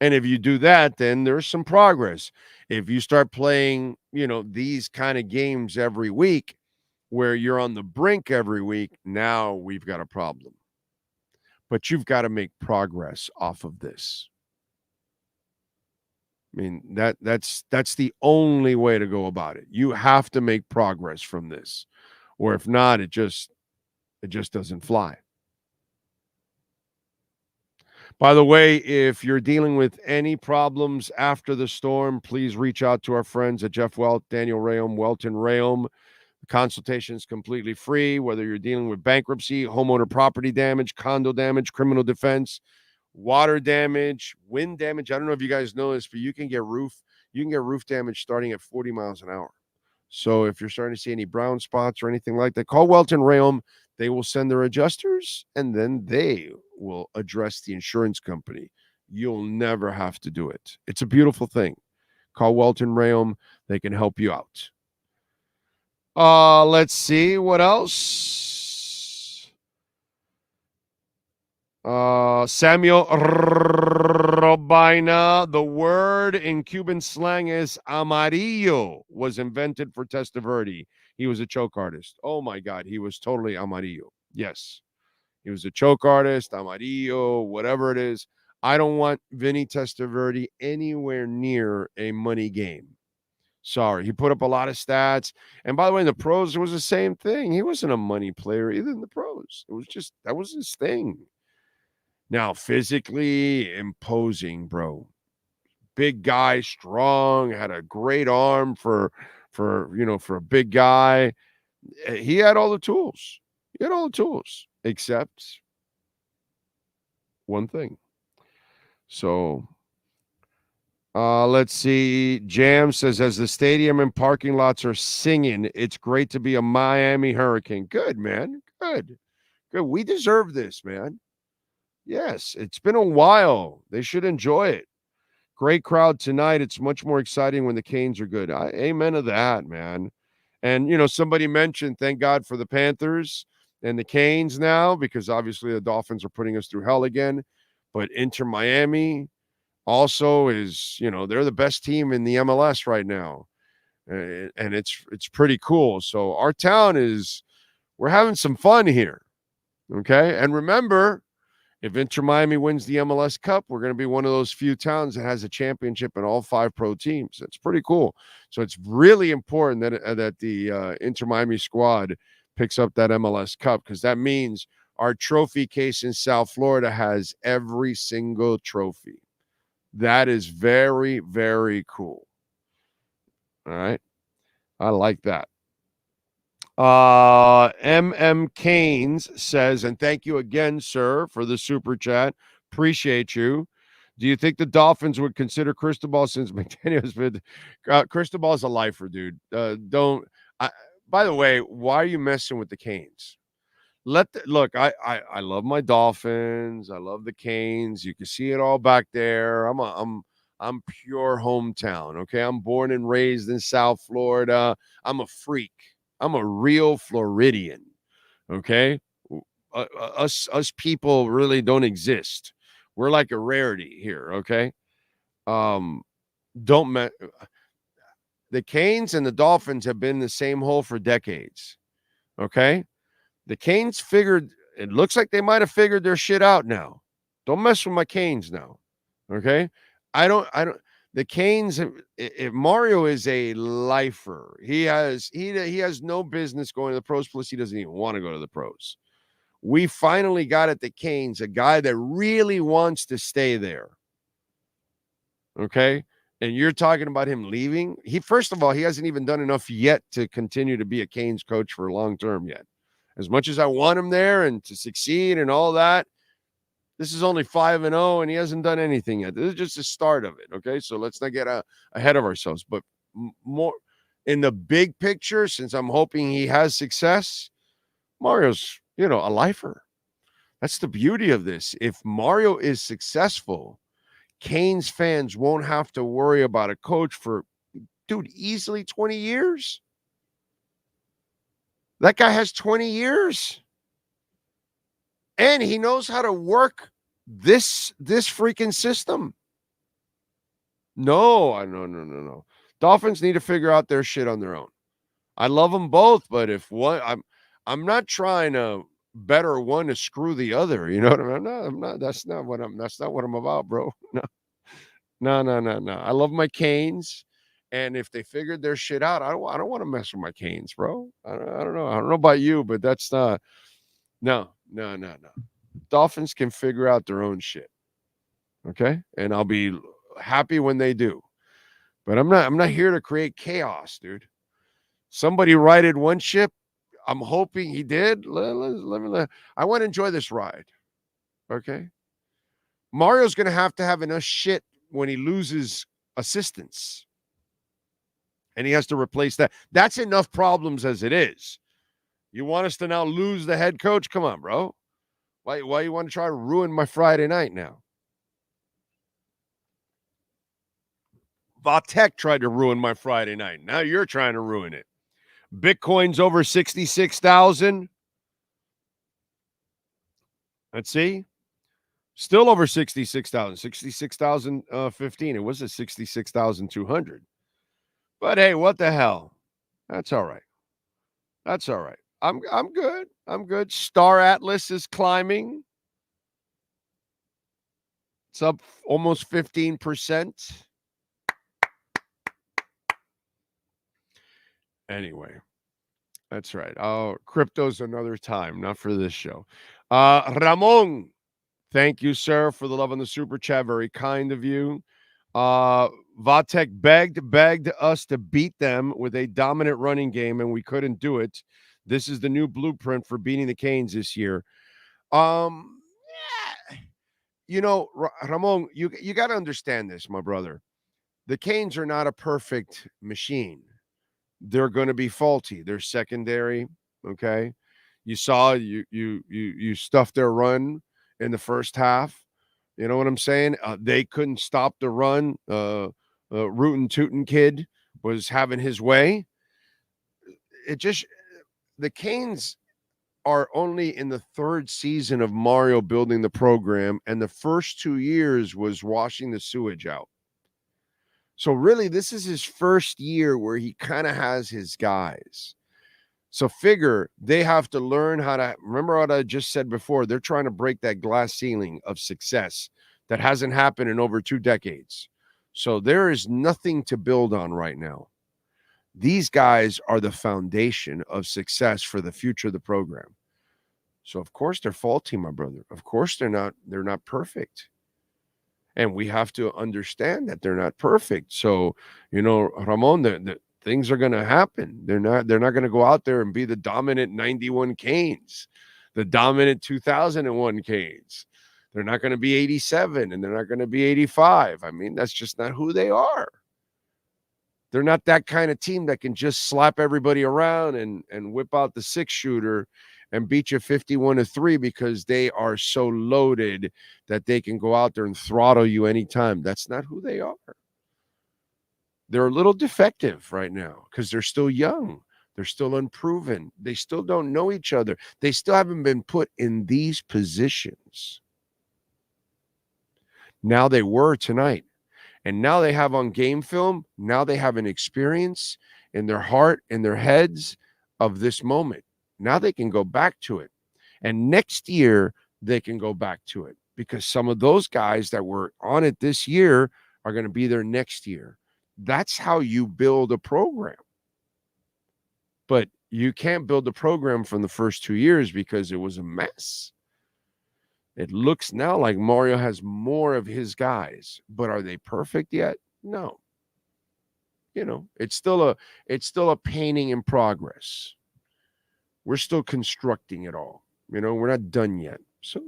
And if you do that, then there's some progress. If you start playing, these kind of games every week where you're on the brink every week, now we've got a problem. But you've got to make progress off of this. I mean, that's the only way to go about it. You have to make progress from this. Or if not, it just doesn't fly. By the way, if you're dealing with any problems after the storm, please reach out to our friends at Jeff Welt, Daniel Rayom, Welton Rayom. The consultation is completely free, whether you're dealing with bankruptcy, homeowner property damage, condo damage, criminal defense, water damage, wind damage. I don't know if you guys know this, but you can get roof damage starting at 40 miles an hour. So if you're starting to see any brown spots or anything like that, call Welton Rayom. They will send their adjusters, and then they will address the insurance company. You'll never have to do it. It's a beautiful thing. Call Welton Rayom. They can help you out. Let's see. What else? Samuel Robina. The word in Cuban slang is amarillo. Was invented for Testaverde. He was a choke artist. Oh, my God. He was totally amarillo. Yes. He was a choke artist, amarillo, whatever it is. I don't want Vinny Testaverde anywhere near a money game. Sorry. He put up a lot of stats. And by the way, in the pros, it was the same thing. He wasn't a money player either in the pros. It was just, that was his thing. Now, physically imposing, bro. Big guy, strong, had a great arm for a big guy. He had all the tools. Except one thing. So let's see. Jam says, as the stadium and parking lots are singing, it's great to be a Miami Hurricane. Good, man. Good. We deserve this, man. Yes, it's been a while. They should enjoy it. Great crowd tonight. It's much more exciting when the Canes are good. Amen to that, man. And, somebody mentioned, thank God for the Panthers and the Canes now, because obviously the Dolphins are putting us through hell again. But Inter Miami also is, they're the best team in the MLS right now. And it's pretty cool. So our town we're having some fun here. Okay. And remember, if Inter Miami wins the MLS Cup, we're going to be one of those few towns that has a championship in all 5 pro teams. That's pretty cool. So it's really important that the Inter Miami squad picks up that MLS Cup, because that means our trophy case in South Florida has every single trophy. That is very, very cool. All right. I like that. MM Canes says, and thank you again, sir, for the super chat. Appreciate you. Do you think the Dolphins would consider Cristobal since McDaniel's been Cristobal's a lifer, dude? By the way, why are you messing with the Canes? Look, I love my Dolphins. I love the Canes. You can see it all back there. I'm pure hometown. Okay. I'm born and raised in South Florida. I'm a freak. I'm a real Floridian, okay? Us people really don't exist. We're like a rarity here, okay? The Canes and the Dolphins have been in the same hole for decades, okay? The Canes it looks like they might have figured their shit out now. Don't mess with my Canes now, okay? The Canes, if Mario is a lifer. He has no business going to the pros, plus he doesn't even want to go to the pros. We finally got at the Canes a guy that really wants to stay there. Okay? And you're talking about him leaving? First of all, he hasn't even done enough yet to continue to be a Canes coach for long term yet. As much as I want him there and to succeed and all that, This is only 5-0, and he hasn't done anything yet. This is just the start of it, okay? So let's not get ahead of ourselves. But more in the big picture, since I'm hoping he has success, Mario's, a lifer. That's the beauty of this. If Mario is successful, Canes fans won't have to worry about a coach for, easily 20 years. That guy has 20 years. And he knows how to work this freaking system. No. Dolphins need to figure out their shit on their own. I love them both, but if one, I'm not trying to better one to screw the other. You know what I mean? I'm not. That's not what I'm about, bro. No. I love my Canes, and if they figured their shit out, I don't want to mess with my Canes, bro. I don't know. I don't know about you, but that's not. No. Dolphins can figure out their own shit. Okay? And I'll be happy when they do. But I'm not here to create chaos, dude. Somebody righted one ship. I'm hoping he did. I want to enjoy this ride. Okay? Mario's going to have enough shit when he loses assistance. And he has to replace that. That's enough problems as it is. You want us to now lose the head coach? Come on, bro. Why you want to try to ruin my Friday night now? Vatek tried to ruin my Friday night. Now you're trying to ruin it. Bitcoin's over 66,000. Let's see. Still over 66,000. 66,015. It was at 66,200. But hey, what the hell? That's all right. I'm good. I'm good. Star Atlas is climbing. It's up almost 15%. Anyway, that's right. Oh, crypto's another time, not for this show. Ramon, thank you, sir, for the love on the super chat. Very kind of you. Vatek begged us to beat them with a dominant running game, and we couldn't do it. This is the new blueprint for beating the Canes this year. Ramon, you got to understand this, my brother. The Canes are not a perfect machine. They're going to be faulty. They're secondary, okay? You saw you stuffed their run in the first half. You know what I'm saying? They couldn't stop the run. Rootin' Tootin' kid was having his way. The Canes are only in the third season of Mario building the program, and the first 2 years was washing the sewage out. So really, this is his first year where he kind of has his guys. So figure they have to learn how to, remember what I just said before, they're trying to break that glass ceiling of success that hasn't happened in over 2 decades. So there is nothing to build on right now. These guys are the foundation of success for the future of the program. So of course they're faulty, my brother. Of course they're not perfect. And we have to understand that they're not perfect. So, Ramon, the things are going to happen. They're not going to go out there and be the dominant 91 Canes, the dominant 2001 Canes. They're not going to be 87 and they're not going to be 85. I mean, that's just not who they are. They're not that kind of team that can just slap everybody around and whip out the 6-shooter and beat you 51-3 because they are so loaded that they can go out there and throttle you anytime. That's not who they are. They're a little defective right now because they're still young. They're still unproven. They still don't know each other. They still haven't been put in these positions. Now they were tonight. And now they have on game film, now they have an experience in their heart, in their heads of this moment. Now they can go back to it. And next year, they can go back to it because some of those guys that were on it this year are going to be there next year. That's how you build a program. But you can't build a program from the first 2 years because it was a mess. It looks now like Mario has more of his guys, but are they perfect yet? No. It's still a painting in progress. We're still constructing it all. We're not done yet. So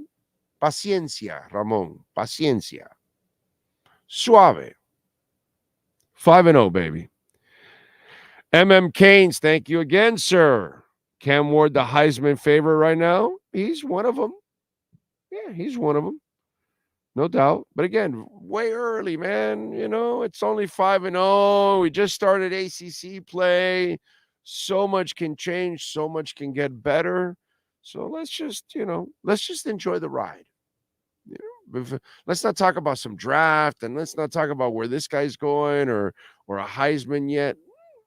Paciencia, Ramon. Paciencia. Suave. 5-0, baby. Keynes, thank you again, sir. Cam Ward, the Heisman favorite right now. He's one of them. Yeah, he's one of them. No doubt. But again, way early, man. You know, it's only 5-0. We just started ACC play. So much can change. So much can get better. So let's just enjoy the ride. You know, let's not talk about some draft, and let's not talk about where this guy's going or a Heisman yet.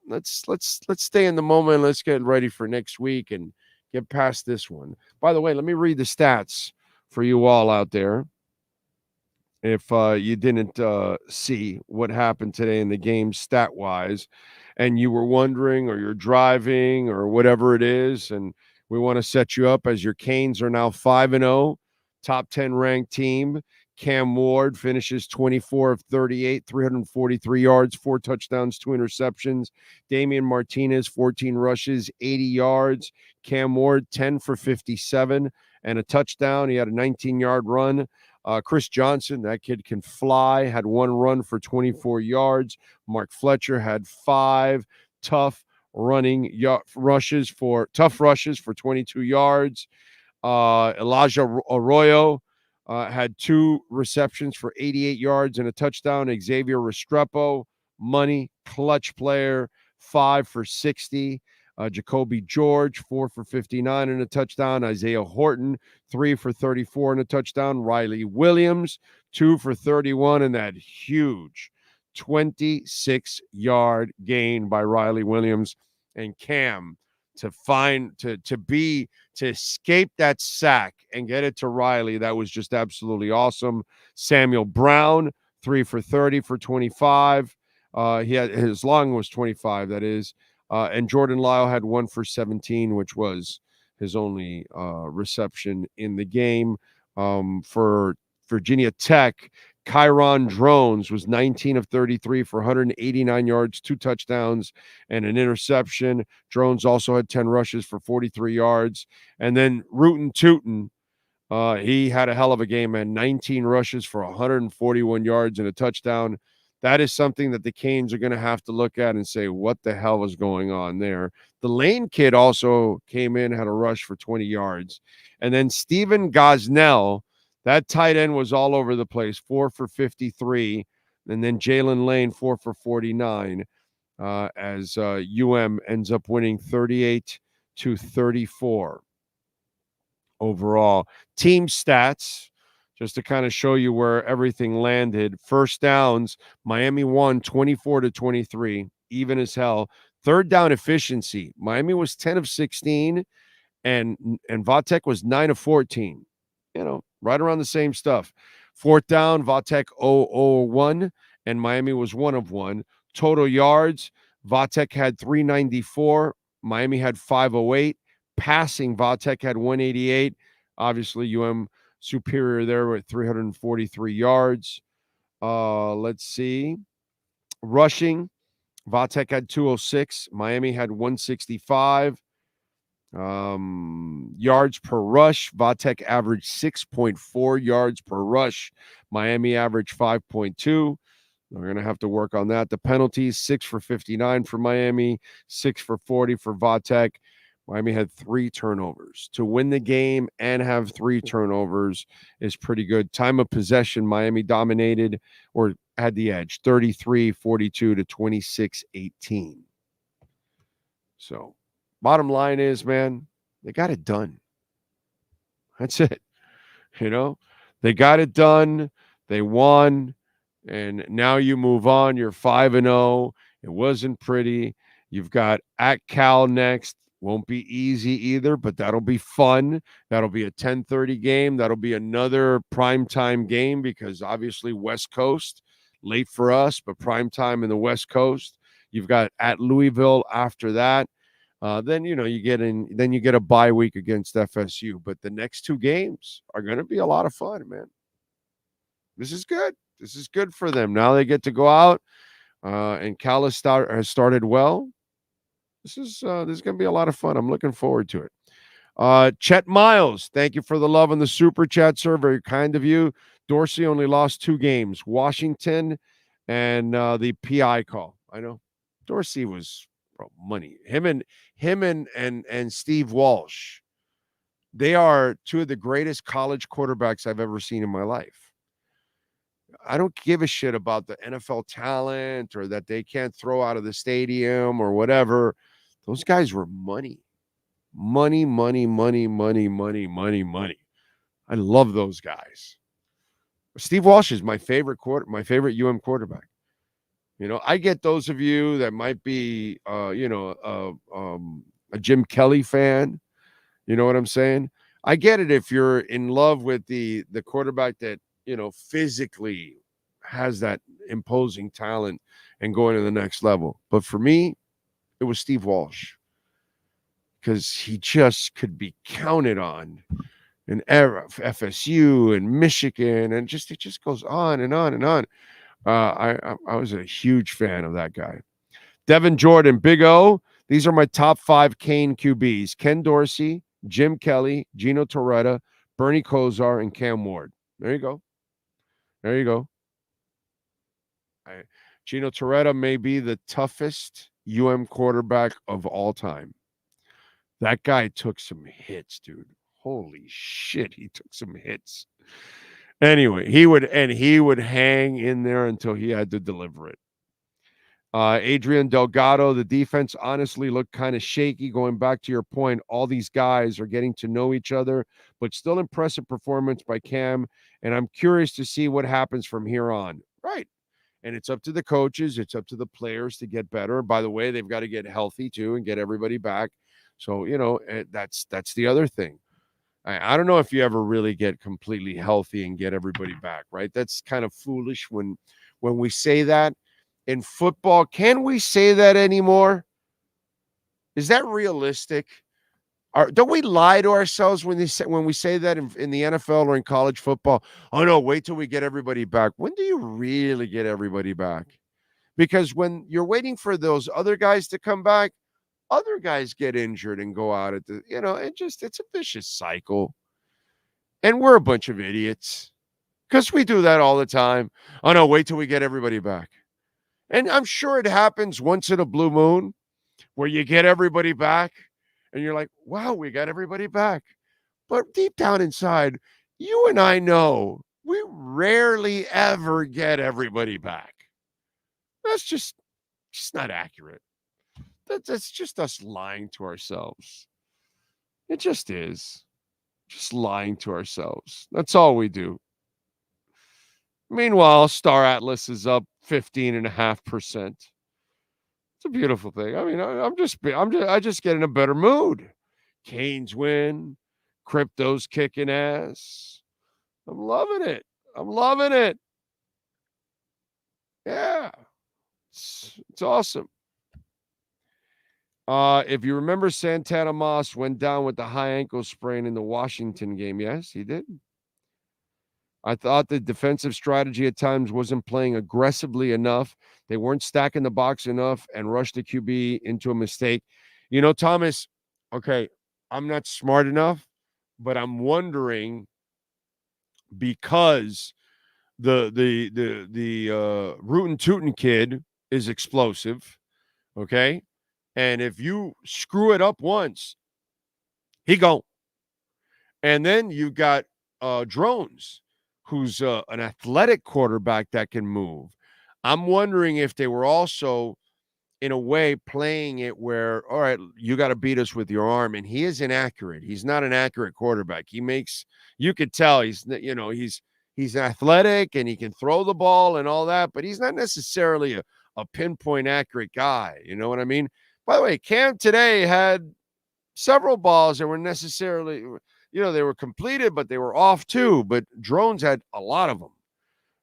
Let's stay in the moment. Let's get ready for next week and get past this one. By the way, let me read the stats for you all out there. If you didn't see what happened today in the game stat-wise, and you were wondering, or you're driving, or whatever it is, and we want to set you up as your Canes are now 5-0, top 10 ranked team. Cam Ward finishes 24 of 38, 343 yards, 4 touchdowns, 2 interceptions. Damian Martinez, 14 rushes, 80 yards. Cam Ward, 10 for 57 and a touchdown. He had a 19-yard run. Chris Johnson, that kid can fly, had 1 run for 24 yards. Mark Fletcher had 5 tough rushes for 22 yards. Elijah Arroyo had 2 receptions for 88 yards and a touchdown. Xavier Restrepo, money, clutch player, 5 for 60. Jacoby George, 4 for 59 and a touchdown. Isaiah Horton, 3 for 34 and a touchdown. Riley Williams, 2 for 31 and that huge 26-yard gain by Riley Williams. And Cam to escape that sack and get it to Riley, that was just absolutely awesome. Samuel Brown, 3 for 30 for 25. He had his long was 25, that is. And Jordan Lyle had 1 for 17, which was his only reception in the game. For Virginia Tech, Kyron Drones was 19 of 33 for 189 yards, 2 touchdowns, and an interception. Drones also had 10 rushes for 43 yards. And then Rootin' Tootin', he had a hell of a game, man. 19 rushes for 141 yards and a touchdown. That is something that the Canes are going to have to look at and say, what the hell is going on there? The Lane kid also came in, had a rush for 20 yards. And then Steven Gosnell, that tight end, was all over the place, 4 for 53. And then Jalen Lane, 4 for 49, as ends up winning 38-34 overall. Team stats, just to kind of show you where everything landed. First downs, Miami won 24-23, even as hell. Third down efficiency, Miami was 10 of 16, and Vatek was 9 of 14. You know, right around the same stuff. Fourth down, Vatek 0-1, and Miami was 1 of 1. Total yards, Vatek had 394, Miami had 508. Passing, Vatek had 188. Obviously, superior there with 343 yards. Let's see. Rushing, Vatek had 206. Miami had 165. Yards per rush, Vatek averaged 6.4 yards per rush. Miami averaged 5.2. We're going to have to work on that. The penalties, 6 for 59 for Miami, 6 for 40 for Vatek. Miami had 3 turnovers. To win the game and have 3 turnovers is pretty good. Time of possession, Miami dominated or had the edge, 33-42 to 26-18. So, bottom line is, man, they got it done. That's it. You know, they got it done. They won. And now you move on. You're 5-0. It wasn't pretty. You've got at Cal next. Won't be easy either, but that'll be fun. That'll be a 10:30 game. That'll be another primetime game because obviously West Coast, late for us, but primetime in the West Coast. You've got at Louisville after that. Then you get a bye week against FSU. But the next 2 games are going to be a lot of fun, man. This is good. This is good for them. Now they get to go out, and Cal has started well. This is going to be a lot of fun. I'm looking forward to it. Chet Miles, thank you for the love on the super chat, sir. Very kind of you. Dorsey only lost 2 games, Washington and the PI call. I know Dorsey was money. Him and Steve Walsh. They are 2 of the greatest college quarterbacks I've ever seen in my life. I don't give a shit about the NFL talent or that they can't throw out of the stadium or whatever. Those guys were money. Money. I love those guys. Steve Walsh is my favorite UM quarterback. I get those of you that might be, a Jim Kelly fan. You know what I'm saying? I get it if you're in love with the quarterback that, physically has that imposing talent and going to the next level. But for me, it was Steve Walsh because he just could be counted on in FSU and Michigan, and it just goes on and on and on. I was a huge fan of that guy. Devin Jordan, Big O. These are my top 5 Kane QBs: Ken Dorsey, Jim Kelly, Gino Torretta, Bernie Kosar, and Cam Ward. There you go. Gino Torretta may be the toughest quarterback of all time. That guy took some hits, dude. Holy shit, he took some hits. Anyway, he would hang in there until he had to deliver it. Adrian Delgado, the defense honestly looked kind of shaky. Going back to your point, all these guys are getting to know each other, but still impressive performance by Cam. And I'm curious to see what happens from here on. Right. And it's up to the coaches. It's up to the players to get better. By the way, they've got to get healthy too and get everybody back. So, that's the other thing. I don't know if you ever really get completely healthy and get everybody back, right? That's kind of foolish when we say that. In football, can we say that anymore? Is that realistic? Don't we lie to ourselves when we say that in the NFL or in college football? Oh, no, wait till we get everybody back. When do you really get everybody back? Because when you're waiting for those other guys to come back, other guys get injured and go out it's a vicious cycle. And we're a bunch of idiots because we do that all the time. Oh, no, wait till we get everybody back. And I'm sure it happens once in a blue moon where you get everybody back and you're like, wow, we got everybody back. But deep down inside, you and I know we rarely ever get everybody back. That's just not accurate. That's just us lying to ourselves. It just is. Just lying to ourselves. That's all we do. Meanwhile, Star Atlas is up 15.5%. It's a beautiful thing. I mean, I just get in a better mood. Canes win. Crypto's kicking ass. I'm loving it. Yeah. It's awesome. If you remember, Santana Moss went down with the high ankle sprain in the Washington game. Yes, he did. I thought the defensive strategy at times wasn't playing aggressively enough. They weren't stacking the box enough and rushed the QB into a mistake. Thomas, okay, I'm not smart enough, but I'm wondering because the Rootin' Tootin' kid is explosive, okay? And if you screw it up once, he gone. And then you got Drones, who's an athletic quarterback that can move. I'm wondering if they were also, in a way, playing it where, all right, you got to beat us with your arm. And he is inaccurate. He's not an accurate quarterback. You could tell he's athletic and he can throw the ball and all that, but he's not necessarily a pinpoint accurate guy. You know what I mean? By the way, Cam today had several balls that were necessarily, they were completed, but they were off too. But Drones had a lot of them.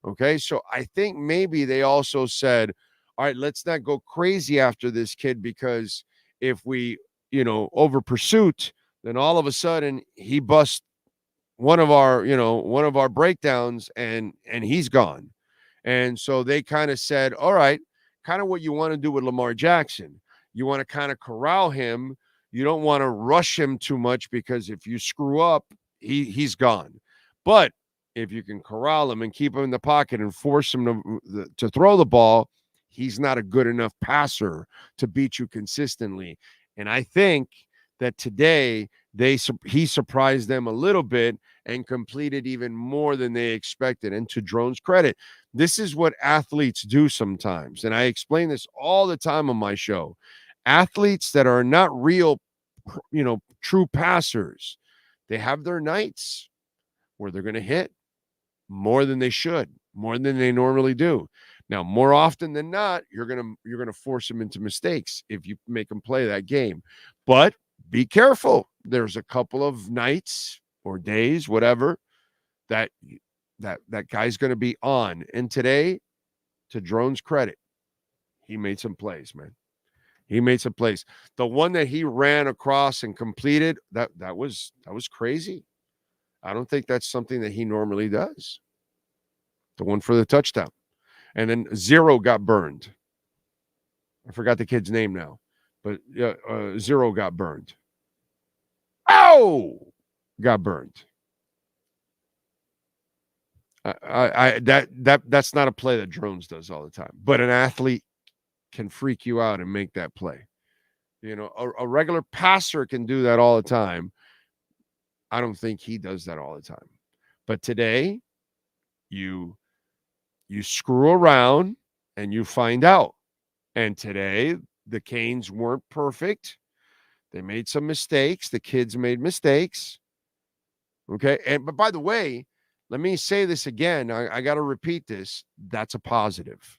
Okay, so I think maybe they also said, all right, let's not go crazy after this kid because if we, over pursuit, then all of a sudden he busts one of our breakdowns and he's gone. And so they kind of said, all right, kind of what you want to do with Lamar Jackson. You want to kind of corral him, you don't want to rush him too much because if you screw up, he's gone. But if you can corral him and keep him in the pocket and force him to throw the ball, he's not a good enough passer to beat you consistently. And I think that today he surprised them a little bit and completed even more than they expected. And to Drone's credit, this is what athletes do sometimes. And I explain this all the time on my show. Athletes that are not real, true passers, they have their nights where they're going to hit more than they should, more than they normally do. Now, more often than not, you're gonna force them into mistakes if you make them play that game. But be careful. There's a couple of nights or days, whatever, that guy's going to be on. And today, to Drone's credit, he made some plays, man. He made some plays. The one that he ran across and completed, that was crazy. I don't think that's something that he normally does. The one for the touchdown. And then Zero got burned. I forgot the kid's name now, but Zero got burned. Oh, got burned. That's not a play that Drones does all the time, but an athlete can freak you out and make that play. A regular passer can do that all the time. I don't think he does that all the time. But today, you screw around and you find out. And today, the Canes weren't perfect. They made some mistakes. The kids made mistakes. Okay. But by the way, let me say this again. I got to repeat this. That's a positive.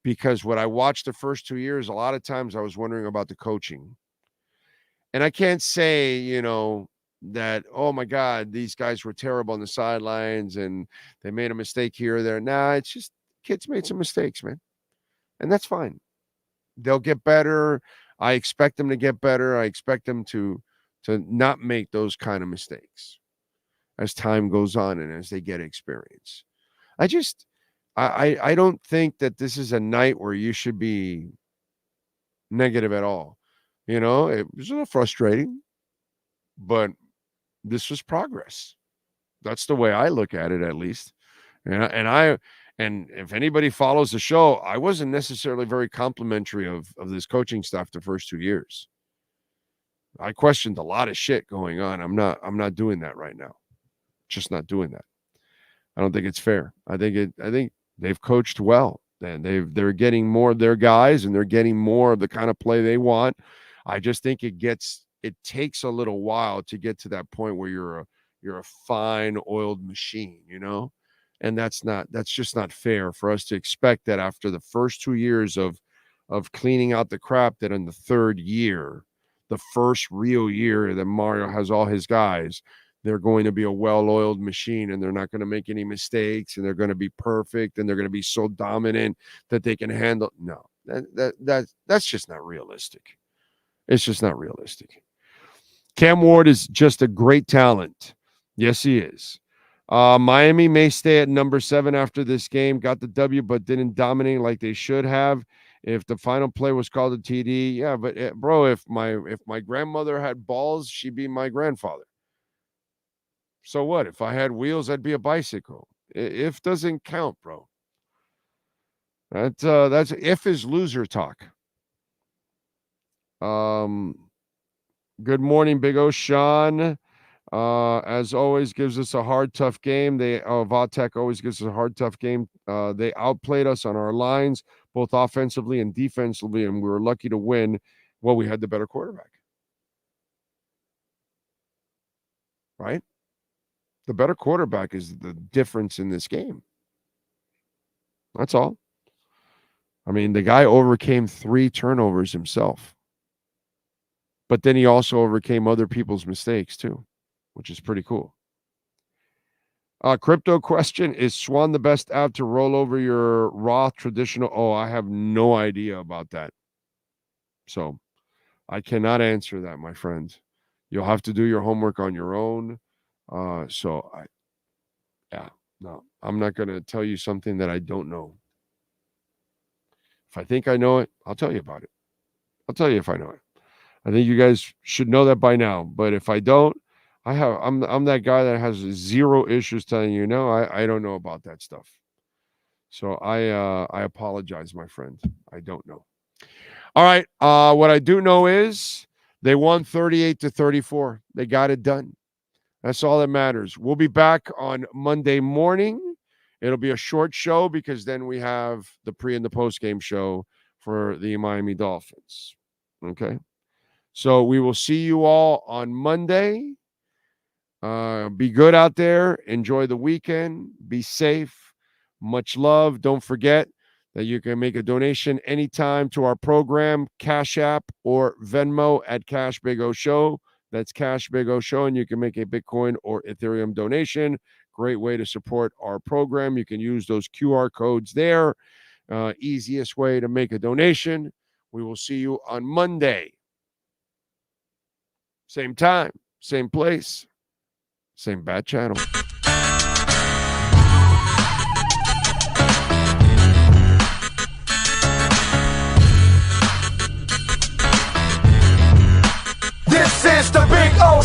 Because what I watched the first 2 years, a lot of times I was wondering about the coaching. And I can't say, that, oh my God, these guys were terrible on the sidelines and they made a mistake here or there. Nah, it's just kids made some mistakes, man. And that's fine. They'll get better. I expect them to get better. I expect them to not make those kind of mistakes as time goes on and as they get experience. I don't think that this is a night where you should be negative at all. It was a little frustrating, but this was progress. That's the way I look at it, at least. And if anybody follows the show, I wasn't necessarily very complimentary of this coaching staff the first 2 years. I questioned a lot of shit going on. I'm not doing that right now. Just not doing that. I don't think it's fair. I think they've coached well, and they're getting more of their guys, and they're getting more of the kind of play they want. I just think it takes a little while to get to that point where you're a fine oiled machine, and that's just not fair for us to expect that after the first 2 years of cleaning out the crap, that in the third year, the first real year that Mario has all his guys, they're going to be a well-oiled machine and they're not going to make any mistakes and they're going to be perfect and they're going to be so dominant that they can handle. No, that's just not realistic. It's just not realistic. Cam Ward is just a great talent. Yes, he is. Miami may stay at number 7 after this game. Got the W, but didn't dominate like they should have. If the final play was called a TD, yeah, but bro, if my grandmother had balls, she'd be my grandfather. So what? If I had wheels, I'd be a bicycle. If doesn't count, bro. That's if is loser talk. Good morning, Big O. Sean. As always, gives us a hard, tough game. Vatek always gives us a hard, tough game. They outplayed us on our lines, both offensively and defensively, and we were lucky to win. Well, we had the better quarterback. Right? The better quarterback is the difference in this game. That's all. I mean, the guy overcame 3 turnovers himself. But then he also overcame other people's mistakes too, which is pretty cool. Crypto question, is Swan the best app to roll over your Roth traditional? Oh, I have no idea about that. So I cannot answer that, my friend. You'll have to do your homework on your own. I'm not going to tell you something that I don't know. If I think I know it, I'll tell you about it. I'll tell you if I know it. I think you guys should know that by now. But if I don't, I'm that guy that has zero issues telling you, no, I don't know about that stuff. So I apologize, my friend. I don't know. All right. What I do know is they won 38-34. They got it done. That's all that matters. We'll be back on Monday morning. It'll be a short show because then we have the pre and the post game show for the Miami Dolphins. Okay. So we will see you all on Monday. Be good out there. Enjoy the weekend. Be safe. Much love. Don't forget that you can make a donation anytime to our program, Cash App or Venmo at Cash Big O Show. That's Cash Big O Show, and you can make a Bitcoin or Ethereum donation. Great way to support our program. You can use those QR codes there. Easiest way to make a donation. We will see you on Monday. Same time, same place, same bad channel. This is the Big O